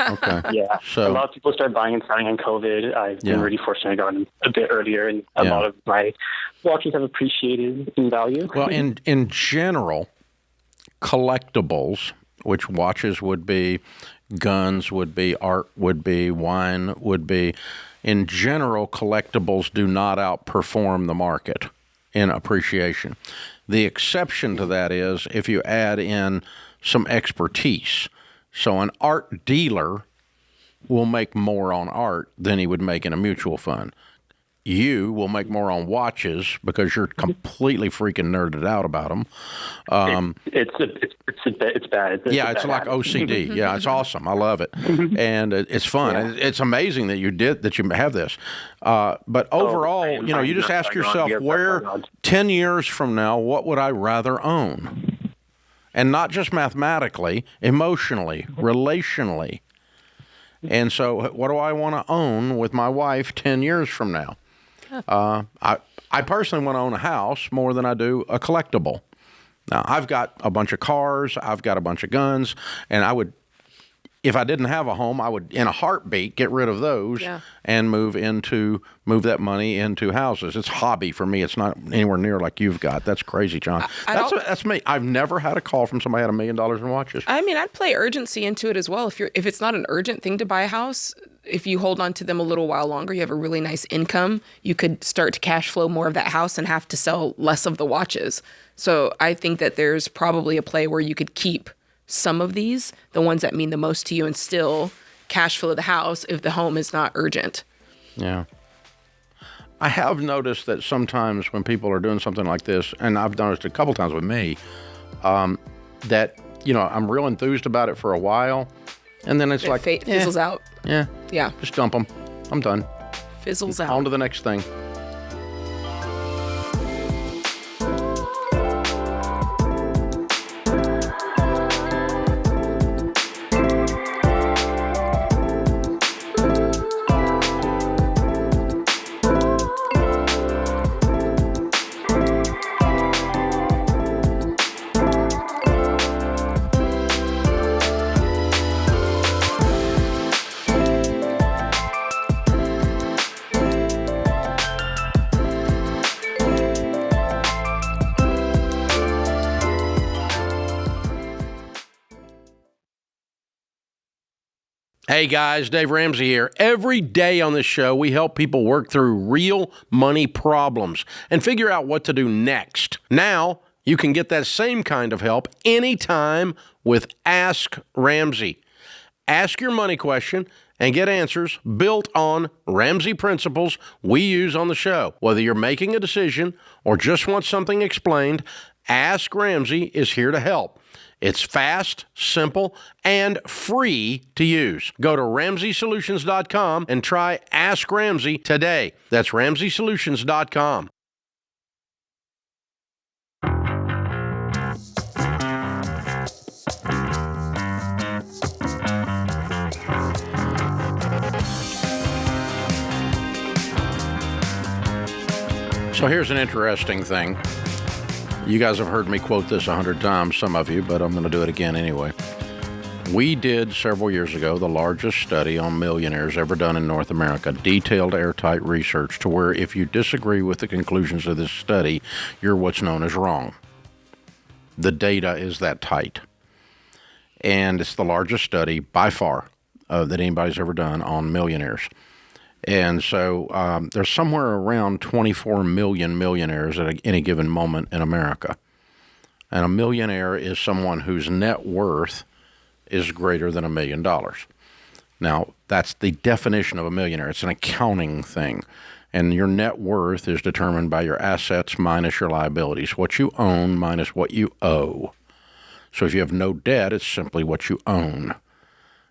Okay. Yeah. So a lot of people started buying and selling in COVID. I've been really fortunate. I got in a bit earlier, and a lot of my watches have appreciated in value. Well, in general, collectibles, which watches would be, guns would be, art would be, wine would be, in general, collectibles do not outperform the market in appreciation. The exception to that is if you add in some expertise. So an art dealer will make more on art than he would make in a mutual fund. You will make more on watches because you're completely freaking nerded out about them. It's bad. It's like OCD. Yeah, it's awesome. I love it, and it's fun. Yeah. It's amazing that you have this. But overall, you just ask yourself, where 10 years from now, what would I rather own? And not just mathematically, emotionally, relationally. And so, what do I want to own with my wife 10 years from now? I personally want to own a house more than I do a collectible. Now, I've got a bunch of cars, I've got a bunch of guns, and I would, if I didn't have a home, I would, in a heartbeat, get rid of those and move that money into houses. It's a hobby for me. It's not anywhere near like you've got. That's crazy, John. That's me. I've never had a call from somebody who had $1 million in watches. I mean, I'd play urgency into it as well. If it's not an urgent thing to buy a house, if you hold on to them a little while longer, you have a really nice income. You could start to cash flow more of that house and have to sell less of the watches. So I think that there's probably a play where you could keep some of these, the ones that mean the most to you, and still cash flow the house if the home is not urgent. Yeah. I have noticed that sometimes when people are doing something like this, and I've noticed a couple times with me, that, I'm real enthused about it for a while, and then it's like... fizzles out. Yeah. Yeah. Just dump them. I'm done. Fizzles out. On to the next thing. Hey guys, Dave Ramsey here. Every day on this show, we help people work through real money problems and figure out what to do next. Now, you can get that same kind of help anytime with Ask Ramsey. Ask your money question and get answers built on Ramsey principles we use on the show. Whether you're making a decision or just want something explained, Ask Ramsey is here to help. It's fast, simple, and free to use. Go to RamseySolutions.com and try Ask Ramsey today. That's RamseySolutions.com. So here's an interesting thing. You guys have heard me quote this 100 times, some of you, but I'm going to do it again anyway. We did several years ago the largest study on millionaires ever done in North America, detailed airtight research to where if you disagree with the conclusions of this study, you're what's known as wrong. The data is that tight. And it's the largest study by far that anybody's ever done on millionaires. And so there's somewhere around 24 million millionaires at any given moment in America. And a millionaire is someone whose net worth is greater than $1 million. Now, that's the definition of a millionaire. It's an accounting thing. And your net worth is determined by your assets minus your liabilities, what you own minus what you owe. So if you have no debt, it's simply what you own.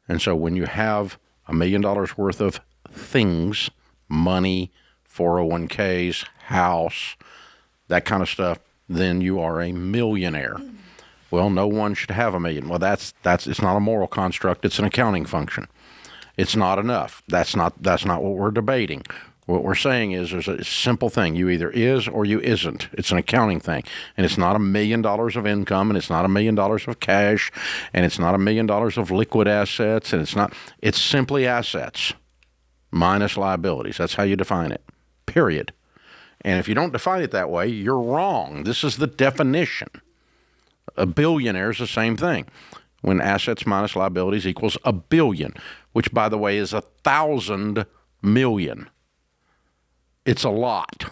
And so when you have $1 million worth of things, money, 401ks, house, that kind of stuff, then you are a millionaire. Well, no one should have $1 million. Well, that's it's not a moral construct, it's an accounting function. It's not enough. That's not what we're debating. What we're saying is there's a simple thing. You either is or you isn't. It's an accounting thing. And it's not $1 million of income, and it's not $1 million of cash, and it's not $1 million of liquid assets, and it's simply assets minus liabilities. That's how you define it, period. And if you don't define it that way, you're wrong. This is the definition. A billionaire is the same thing. When assets minus liabilities equals $1 billion, which, by the way, is 1,000 million. It's a lot.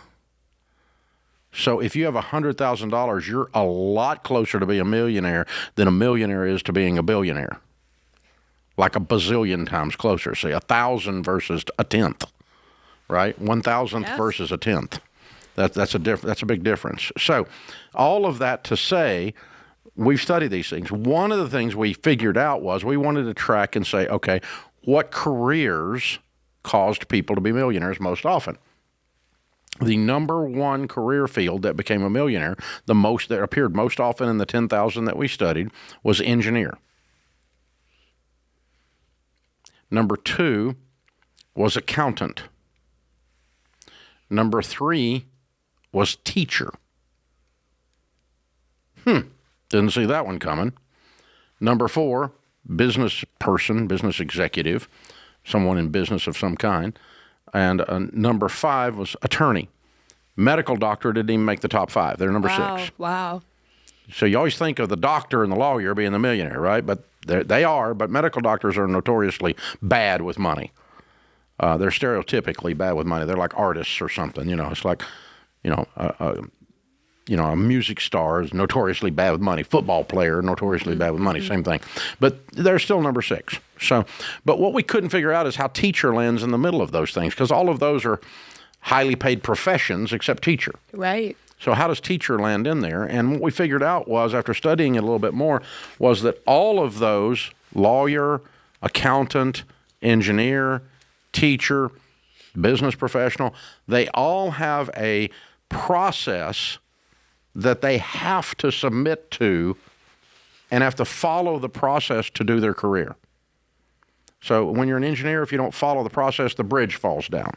So if you have $100,000, you're a lot closer to being a millionaire than a millionaire is to being a billionaire. Like a bazillion times closer. Say 1,000 versus a tenth, right? 1,000th versus a tenth. That's a big difference. So all of that to say, we've studied these things. One of the things we figured out was we wanted to track and say, okay, what careers caused people to be millionaires most often? The number one career field that became a millionaire, that appeared most often in the 10,000 that we studied, was engineer. Number 2 was accountant. Number 3 was teacher. Didn't see that one coming. Number 4, business person, business executive, someone in business of some kind. And number 5 was attorney. Medical doctor didn't even make the top 5. They're number 6. Wow. So you always think of the doctor and the lawyer being the millionaire, right? But they are, but medical doctors are notoriously bad with money. They're stereotypically bad with money. They're like artists or something, It's like, a music star is notoriously bad with money. Football player, notoriously bad with money, same thing. But they're still number 6. So, but what we couldn't figure out is how teacher lands in the middle of those things, because all of those are highly paid professions except teacher. Right. So how does teacher land in there? And what we figured out was, after studying it a little bit more, was that all of those, lawyer, accountant, engineer, teacher, business professional, they all have a process that they have to submit to and have to follow the process to do their career. So when you're an engineer, if you don't follow the process, the bridge falls down.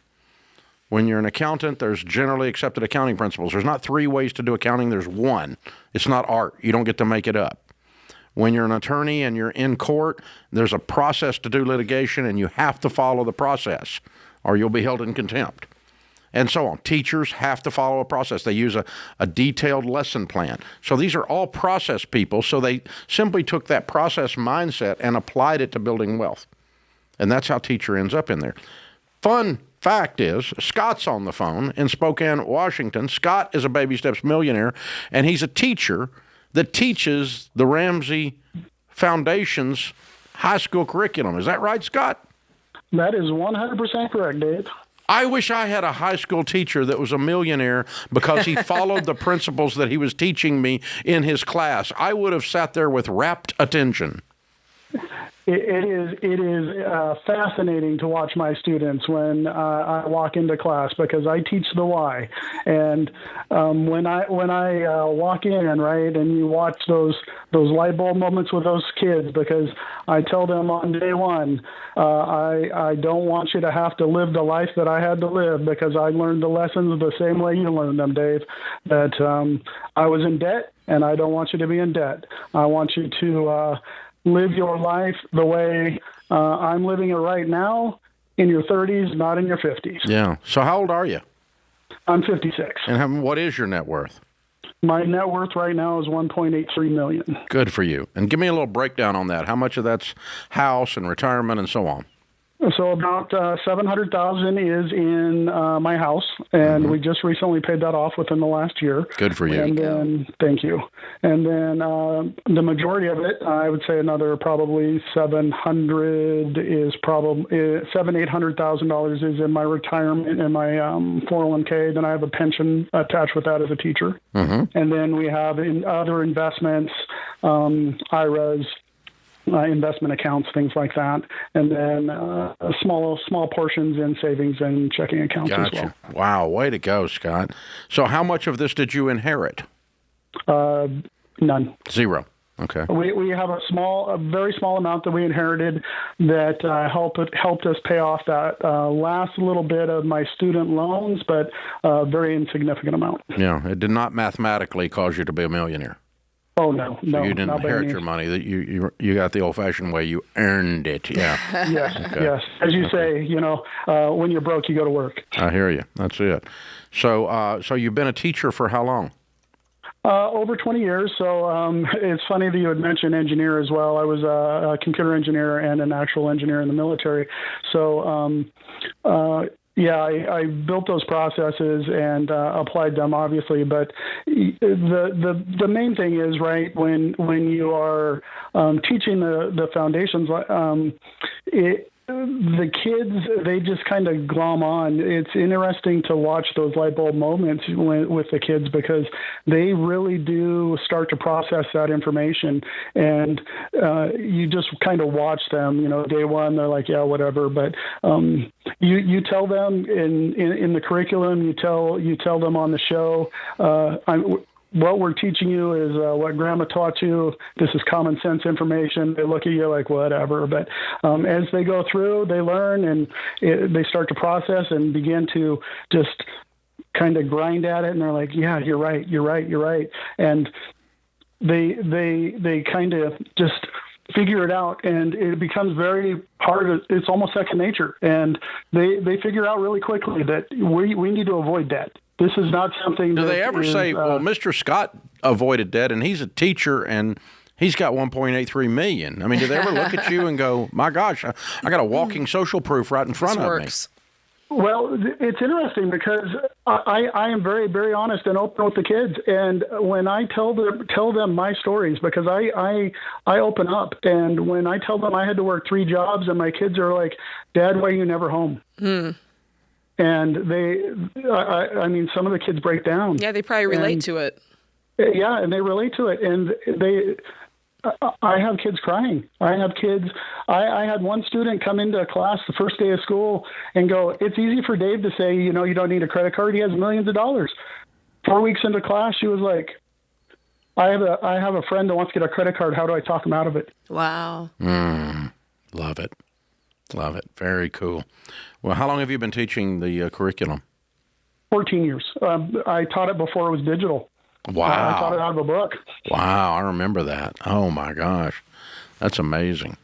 When you're an accountant, there's generally accepted accounting principles. There's not 3 ways to do accounting, there's 1. It's not art. You don't get to make it up. When you're an attorney and you're in court, there's a process to do litigation, and you have to follow the process, or you'll be held in contempt. And so on. Teachers have to follow a process. They use a detailed lesson plan. So these are all process people, so they simply took that process mindset and applied it to building wealth. And that's how teacher ends up in there. Fun fact is, Scott's on the phone in Spokane, Washington. Scott is a Baby Steps millionaire, and he's a teacher that teaches the Ramsey Foundation's high school curriculum. Is that right, Scott? That is 100% correct, Dave. I wish I had a high school teacher that was a millionaire because he followed the principles that he was teaching me in his class. I would have sat there with rapt attention. It is fascinating to watch my students when I walk into class, because I teach the why. And when I walk in, right, and you watch those light bulb moments with those kids, because I tell them on day one, I don't want you to have to live the life that I had to live, because I learned the lessons the same way you learned them, Dave. That I was in debt, and I don't want you to be in debt. I want you to live your life the way I'm living it right now, in your 30s, not in your 50s. Yeah. So how old are you? I'm 56. And what is your net worth? My net worth right now is $1.83 million. Good for you. And give me a little breakdown on that. How much of that's house and retirement and so on? So about $700,000 is in my house, and we just recently paid that off within the last year. Good for you. And then, thank you. And then the majority of it, I would say another probably $800,000 is in my retirement and my 401k. Then I have a pension attached with that as a teacher. Mm-hmm. And then we have in other investments, IRAs. Investment accounts, things like that, and then small portions in savings and checking accounts as well. Wow, way to go, Scott. So how much of this did you inherit? None. 0. Okay. We have a very small amount that we inherited that helped us pay off that last little bit of my student loans, but a very insignificant amount. Yeah, it did not mathematically cause you to be a millionaire. Oh, no. So you didn't inherit your money. That you got the old-fashioned way. You earned it. Yeah. Yes, okay. Yes. As you say, when you're broke, you go to work. I hear you. That's it. So you've been a teacher for how long? Over 20 years. So it's funny that you had mentioned engineer as well. I was a computer engineer and an actual engineer in the military. So I built those processes and applied them, obviously. But the main thing is, right, when you are teaching the foundations, the kids, they just kind of glom on. It's interesting to watch those light bulb moments with the kids, because they really do start to process that information. And you just kind of watch them, day one, they're like, yeah, whatever. But you tell them in the curriculum, you tell them on the show, what we're teaching you is what Grandma taught you. This is common sense information. They look at you like whatever. But as they go through, they learn, and they start to process and begin to just kind of grind at it. And they're like, yeah, you're right. And they kind of just figure it out, and it becomes very hard. It's almost second nature. And they figure out really quickly that we need to avoid debt. This is not something. Do they ever say, well, Mr. Scott avoided debt, and he's a teacher, and he's got $1.83 million? I mean, do they ever look at you and go, my gosh, I got a walking social proof right in front of me? Well, it's interesting because I am very, very honest and open with the kids. And when I tell them my stories, because I open up, and when I tell them I had to work 3 jobs, and my kids are like, Dad, why are you never home? And I mean, some of the kids break down. Yeah, they probably relate to it. Yeah, and they relate to it. And I have kids crying. I had one student come into a class the first day of school and go, "It's easy for Dave to say, you don't need a credit card. He has millions of dollars." 4 weeks into class, she was like, I have a friend that wants to get a credit card. How do I talk him out of it? Wow. Love it. Love it. Very cool. Well, how long have you been teaching the curriculum? 14 years. I taught it before it was digital. Wow. I taught it out of a book. Wow, I remember that. Oh, my gosh. That's amazing.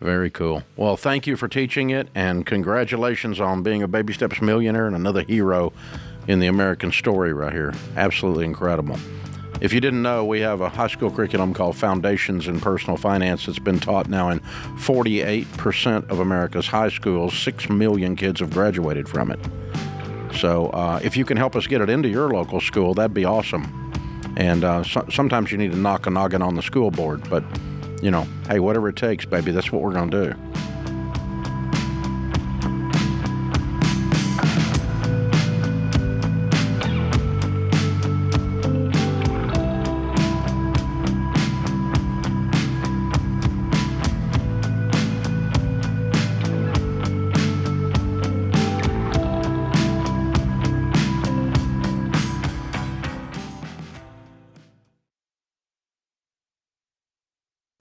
Very cool. Well, thank you for teaching it, and congratulations on being a Baby Steps millionaire and another hero in the American story right here. Absolutely incredible. If you didn't know, we have a high school curriculum called Foundations in Personal Finance that's been taught now in 48% of America's high schools. 6 million kids have graduated from it. So if you can help us get it into your local school, that'd be awesome. And sometimes you need to knock a noggin on the school board, but, hey, whatever it takes, baby, that's what we're going to do.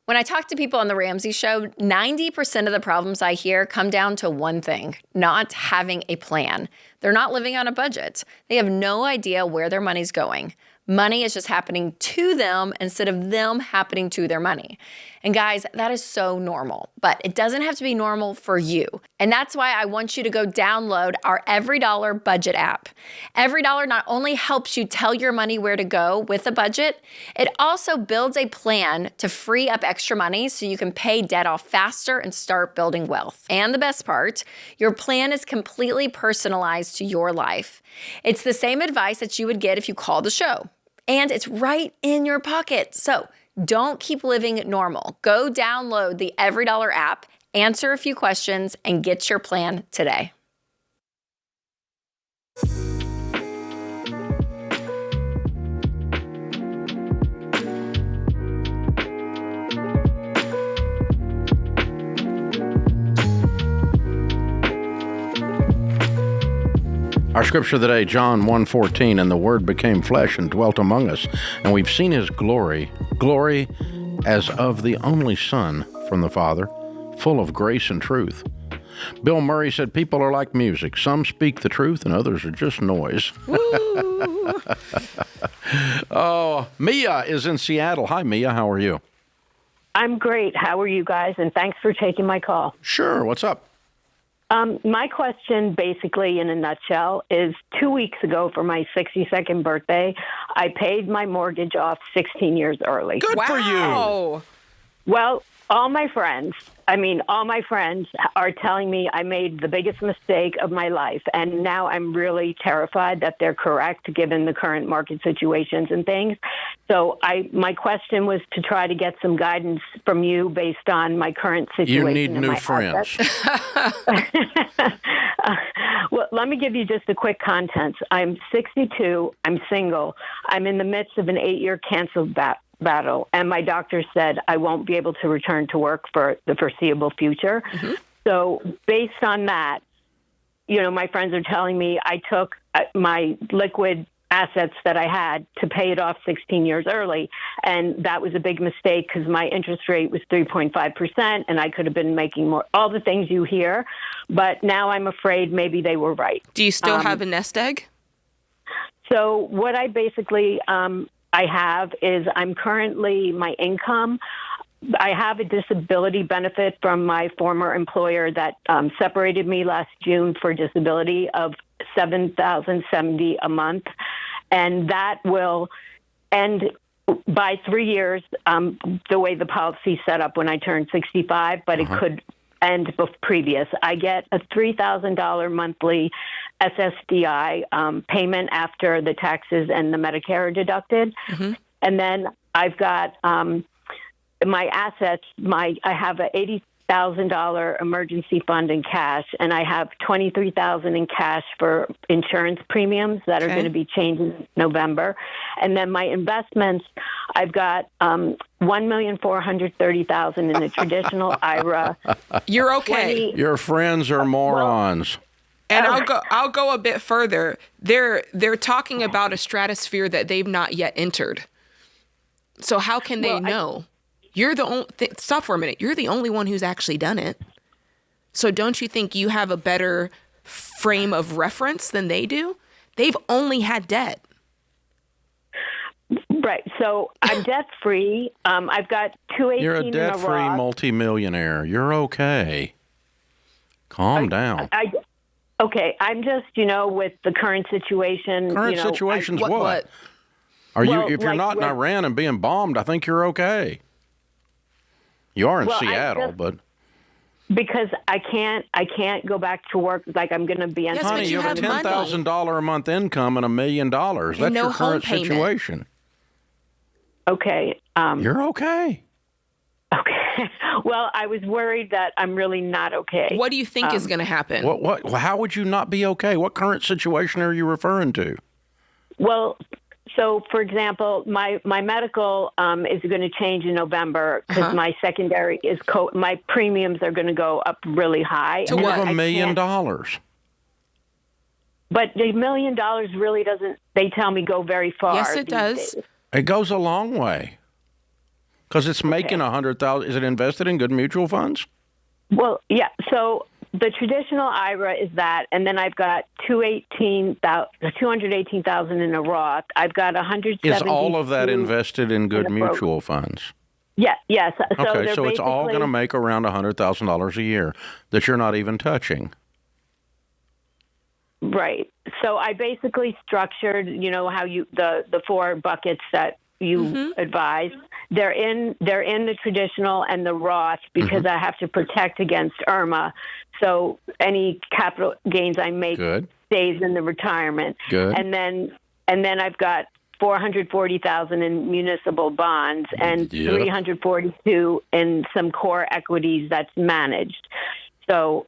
When I talk to people on the Ramsey Show, 90% of the problems I hear come down to one thing: not having a plan. They're not living on a budget. They have no idea where their money's going. Money is just happening to them instead of them happening to their money. And guys, that is so normal, but it doesn't have to be normal for you. And that's why I want you to go download our Every Dollar Budget app. Every Dollar not only helps you tell your money where to go with a budget, it also builds a plan to free up extra money so you can pay debt off faster and start building wealth. And the best part, your plan is completely personalized to your life. It's the same advice that you would get if you called the show. And it's right in your pocket. So don't keep living normal. Go download the Every Dollar app, answer a few questions, and get your plan today. Our scripture today, John 1:14, and the Word became flesh and dwelt among us, and we've seen his glory as of the only Son from the Father, full of grace and truth. Bill Murray said, people are like music. Some speak the truth and others are just noise. Oh, Mia is in Seattle. Hi, Mia. How are you? I'm great. How are you guys? And thanks for taking my call. Sure. What's up? My question, basically, in a nutshell, is 2 weeks ago for my 62nd birthday, I paid my mortgage off 16 years early. Good for you. Well, all my friends are telling me I made the biggest mistake of my life. And now I'm really terrified that they're correct, given the current market situations and things. So my question was to try to get some guidance from you based on my current situation. You need new friends. Well, let me give you just a quick contents. I'm 62. I'm single. I'm in the midst of an 8-year cancer battle, and my doctor said I won't be able to return to work for the foreseeable future. Mm-hmm. So based on that, my friends are telling me I took my liquid assets that I had to pay it off 16 years early. And that was a big mistake because my interest rate was 3.5% and I could have been making more, all the things you hear. But now I'm afraid maybe they were right. Do you still have a nest egg? So what I basically, I have is I'm currently, my income, I have a disability benefit from my former employer that separated me last June for disability of $7,070 a month. And that will end by 3 years, the way the policy set up when I turned 65, but it could end previous. I get a $3,000 monthly SSDI payment after the taxes and the Medicare are deducted. Mm-hmm. And then I've got my assets, I have a $8,000 emergency fund in cash, and I have $23,000 in cash for insurance premiums that are going to be changing in November. And then my investments, I've got $1,430,000 in the traditional IRA. You're okay. Your friends are morons. And I'll go a bit further. They're talking about a stratosphere that they've not yet entered. So how can they know? You're the only stop for a minute. You're the only one who's actually done it. So don't you think you have a better frame of reference than they do? They've only had debt. Right. So I'm debt free. I've got 218 You're a in a debt-free Roth. multimillionaire. You're okay. Calm down. Okay. I'm just, with the current situation. Current situation's what? Are you? If you're not in Iran and being bombed, I think you're okay. You are in Seattle, but because I can't go back to work like I'm going to be on. Yes, honey, you have a $10,000 a month income and $1 million. That's your current situation. Okay. You're okay. Okay. Well, I was worried that I'm really not okay. What do you think is going to happen? What? How would you not be okay? What current situation are you referring to? Well, so for example, my medical is going to change in November because my secondary is my premiums are going to go up really high. You have $1 million. But the $1 million really doesn't. They tell me go very far. Yes, it does. Days. It goes a long way. Because it's making $100,000. Is it invested in good mutual funds? Well, yeah. So the traditional IRA is that, and then I've got $218,000 in a Roth. I've got $170,000. Is all of that invested in good mutual funds? Yeah. Yes. Okay, so it's all going to make around $100,000 a year that you're not even touching. Right. So I basically structured, how the 4 buckets that you advise. They're in the traditional and the Roth because I have to protect against Irma. So any capital gains I make stays in the retirement. Good. And then I've got $440,000 in municipal bonds and $342 in some core equities that's managed. So,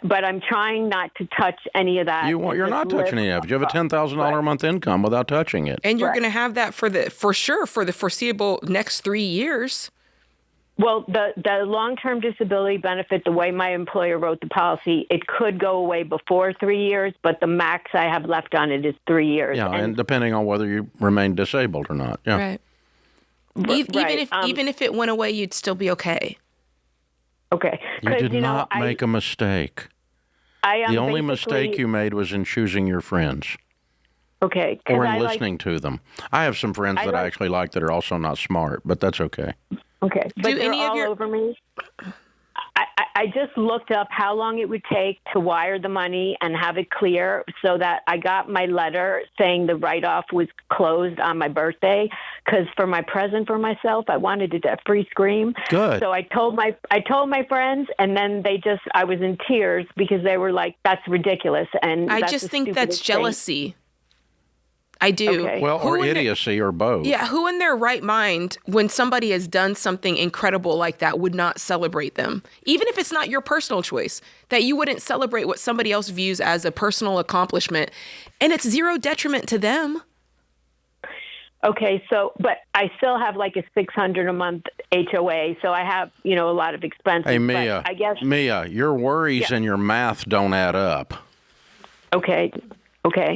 but I'm trying not to touch any of that. You're not touching any of it. You have a $10,000 a month income without touching it. And you're going to have that for the foreseeable next 3 years. Well, the long-term disability benefit, the way my employer wrote the policy, it could go away before 3 years, but the max I have left on it is 3 years. Yeah, and depending on whether you remain disabled or not. Yeah. Right. Even if it went away, you'd still be okay. Okay. You did not make a mistake. The only mistake you made was in choosing your friends. Okay. Or in listening to them. I have some friends that I actually like that are also not smart, but that's okay. Okay. But they're all over me. I just looked up how long it would take to wire the money and have it clear so that I got my letter saying the write-off was closed on my birthday because for my present for myself, I wanted a debt-free scream. Good. So I told my friends, and then I was in tears because they were like, that's ridiculous. And I just think that's jealousy. I do. Okay. Well, or idiocy or both. Yeah, who in their right mind, when somebody has done something incredible like that, would not celebrate them? Even if it's not your personal choice, that you wouldn't celebrate what somebody else views as a personal accomplishment, and it's zero detriment to them. Okay, so, but I still have like a $600 a month HOA, so I have, a lot of expenses. Hey, Mia, but I guess, Mia, your worries and your math don't add up. Okay.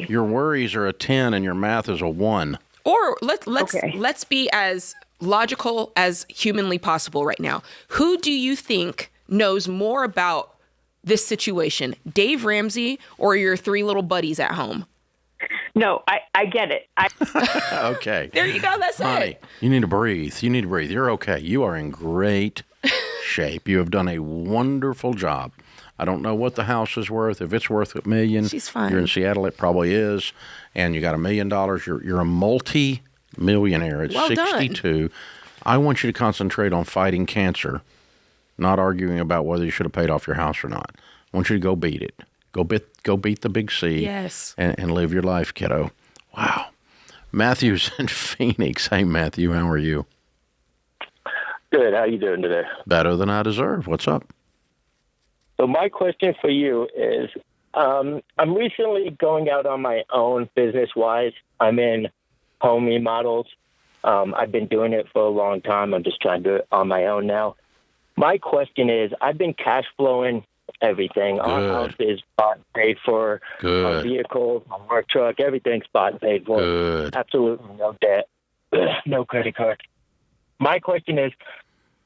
Your worries are a 10 and your math is a 1. Or let's be as logical as humanly possible right now. Who do you think knows more about this situation, Dave Ramsey or your 3 little buddies at home? No, I get it. Okay. There you go. That's it. You need to breathe. You're okay. You are in great shape. You have done a wonderful job. I don't know what the house is worth. If it's worth $1 million, she's fine. You're in Seattle, it probably is. And you got $1 million. You're a multi-millionaire at 62. I want you to concentrate on fighting cancer, not arguing about whether you should have paid off your house or not. I want you to go beat it. Go beat the big C. Yes. And live your life, kiddo. Wow. Matthew's in Phoenix. Hey, Matthew, how are you? Good. How you doing today? Better than I deserve. What's up? So my question for you is, I'm recently going out on my own business-wise. I'm in home remodels. I've been doing it for a long time. I'm just trying to do it on my own now. My question is, I've been cash flowing everything. Our house is bought and paid for. Our vehicles, my work truck, everything's bought and paid for. Good. Absolutely no debt, no credit card. My question is,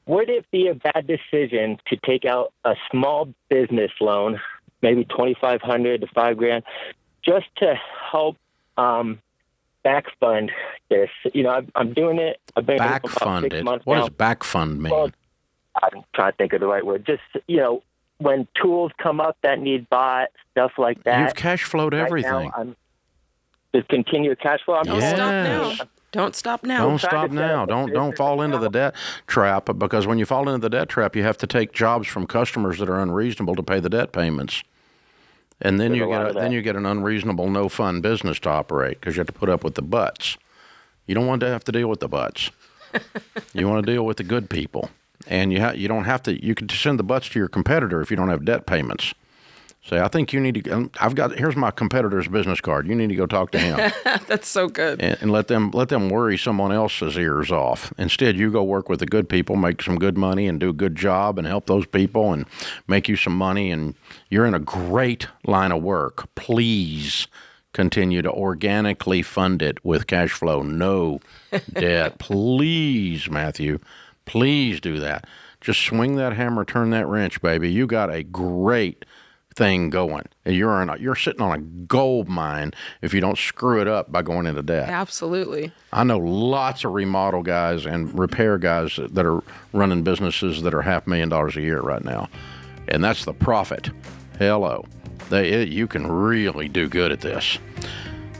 would it be a bad decision to take out a small business loan, maybe $2,500 to $5,000, just to help backfund this? You know, I'm doing it. I've been doing it for about 6 months What now. does backfund mean? Well, I'm trying to think of the right word. Just, you know, when tools come up that need bought, stuff like that. You've cash flowed everything. Right now, I'm just continue cash flow. Don't stop now. Don't stop now. Don't stop now. Don't fall into the debt trap, because when you fall into the debt trap, you have to take jobs from customers that are unreasonable to pay the debt payments. And then you get an unreasonable no-fun business to operate because you have to put up with the butts. You don't want to have to deal with the butts. You want to deal with the good people. And you don't have to. You can send the butts to your competitor if you don't have debt payments. Say, I think you need to. Here's my competitor's business card. You need to go talk to him. That's so good. And let them worry someone else's ears off. Instead, you go work with the good people, make some good money, and do a good job, and help those people, and make you some money. And you're in a great line of work. Please continue to organically fund it with cash flow, no debt. Please, Matthew. Please do that. Just swing that hammer, turn that wrench, baby. You got a great thing going. You're sitting on a gold mine if you don't screw it up by going into debt. Absolutely. I know lots of remodel guys and repair guys that are running businesses that are $500,000 a year right now, and that's the profit. Hello. You can really do good at this.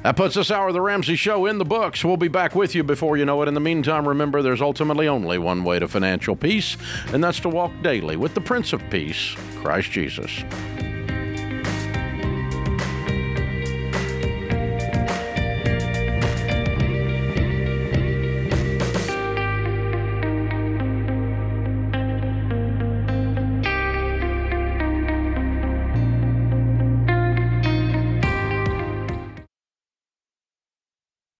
That puts this hour of the Ramsey Show in the books. We'll be back with you before you know it. In the meantime, remember, there's ultimately only one way to financial peace, and that's to walk daily with the Prince of Peace, Christ Jesus.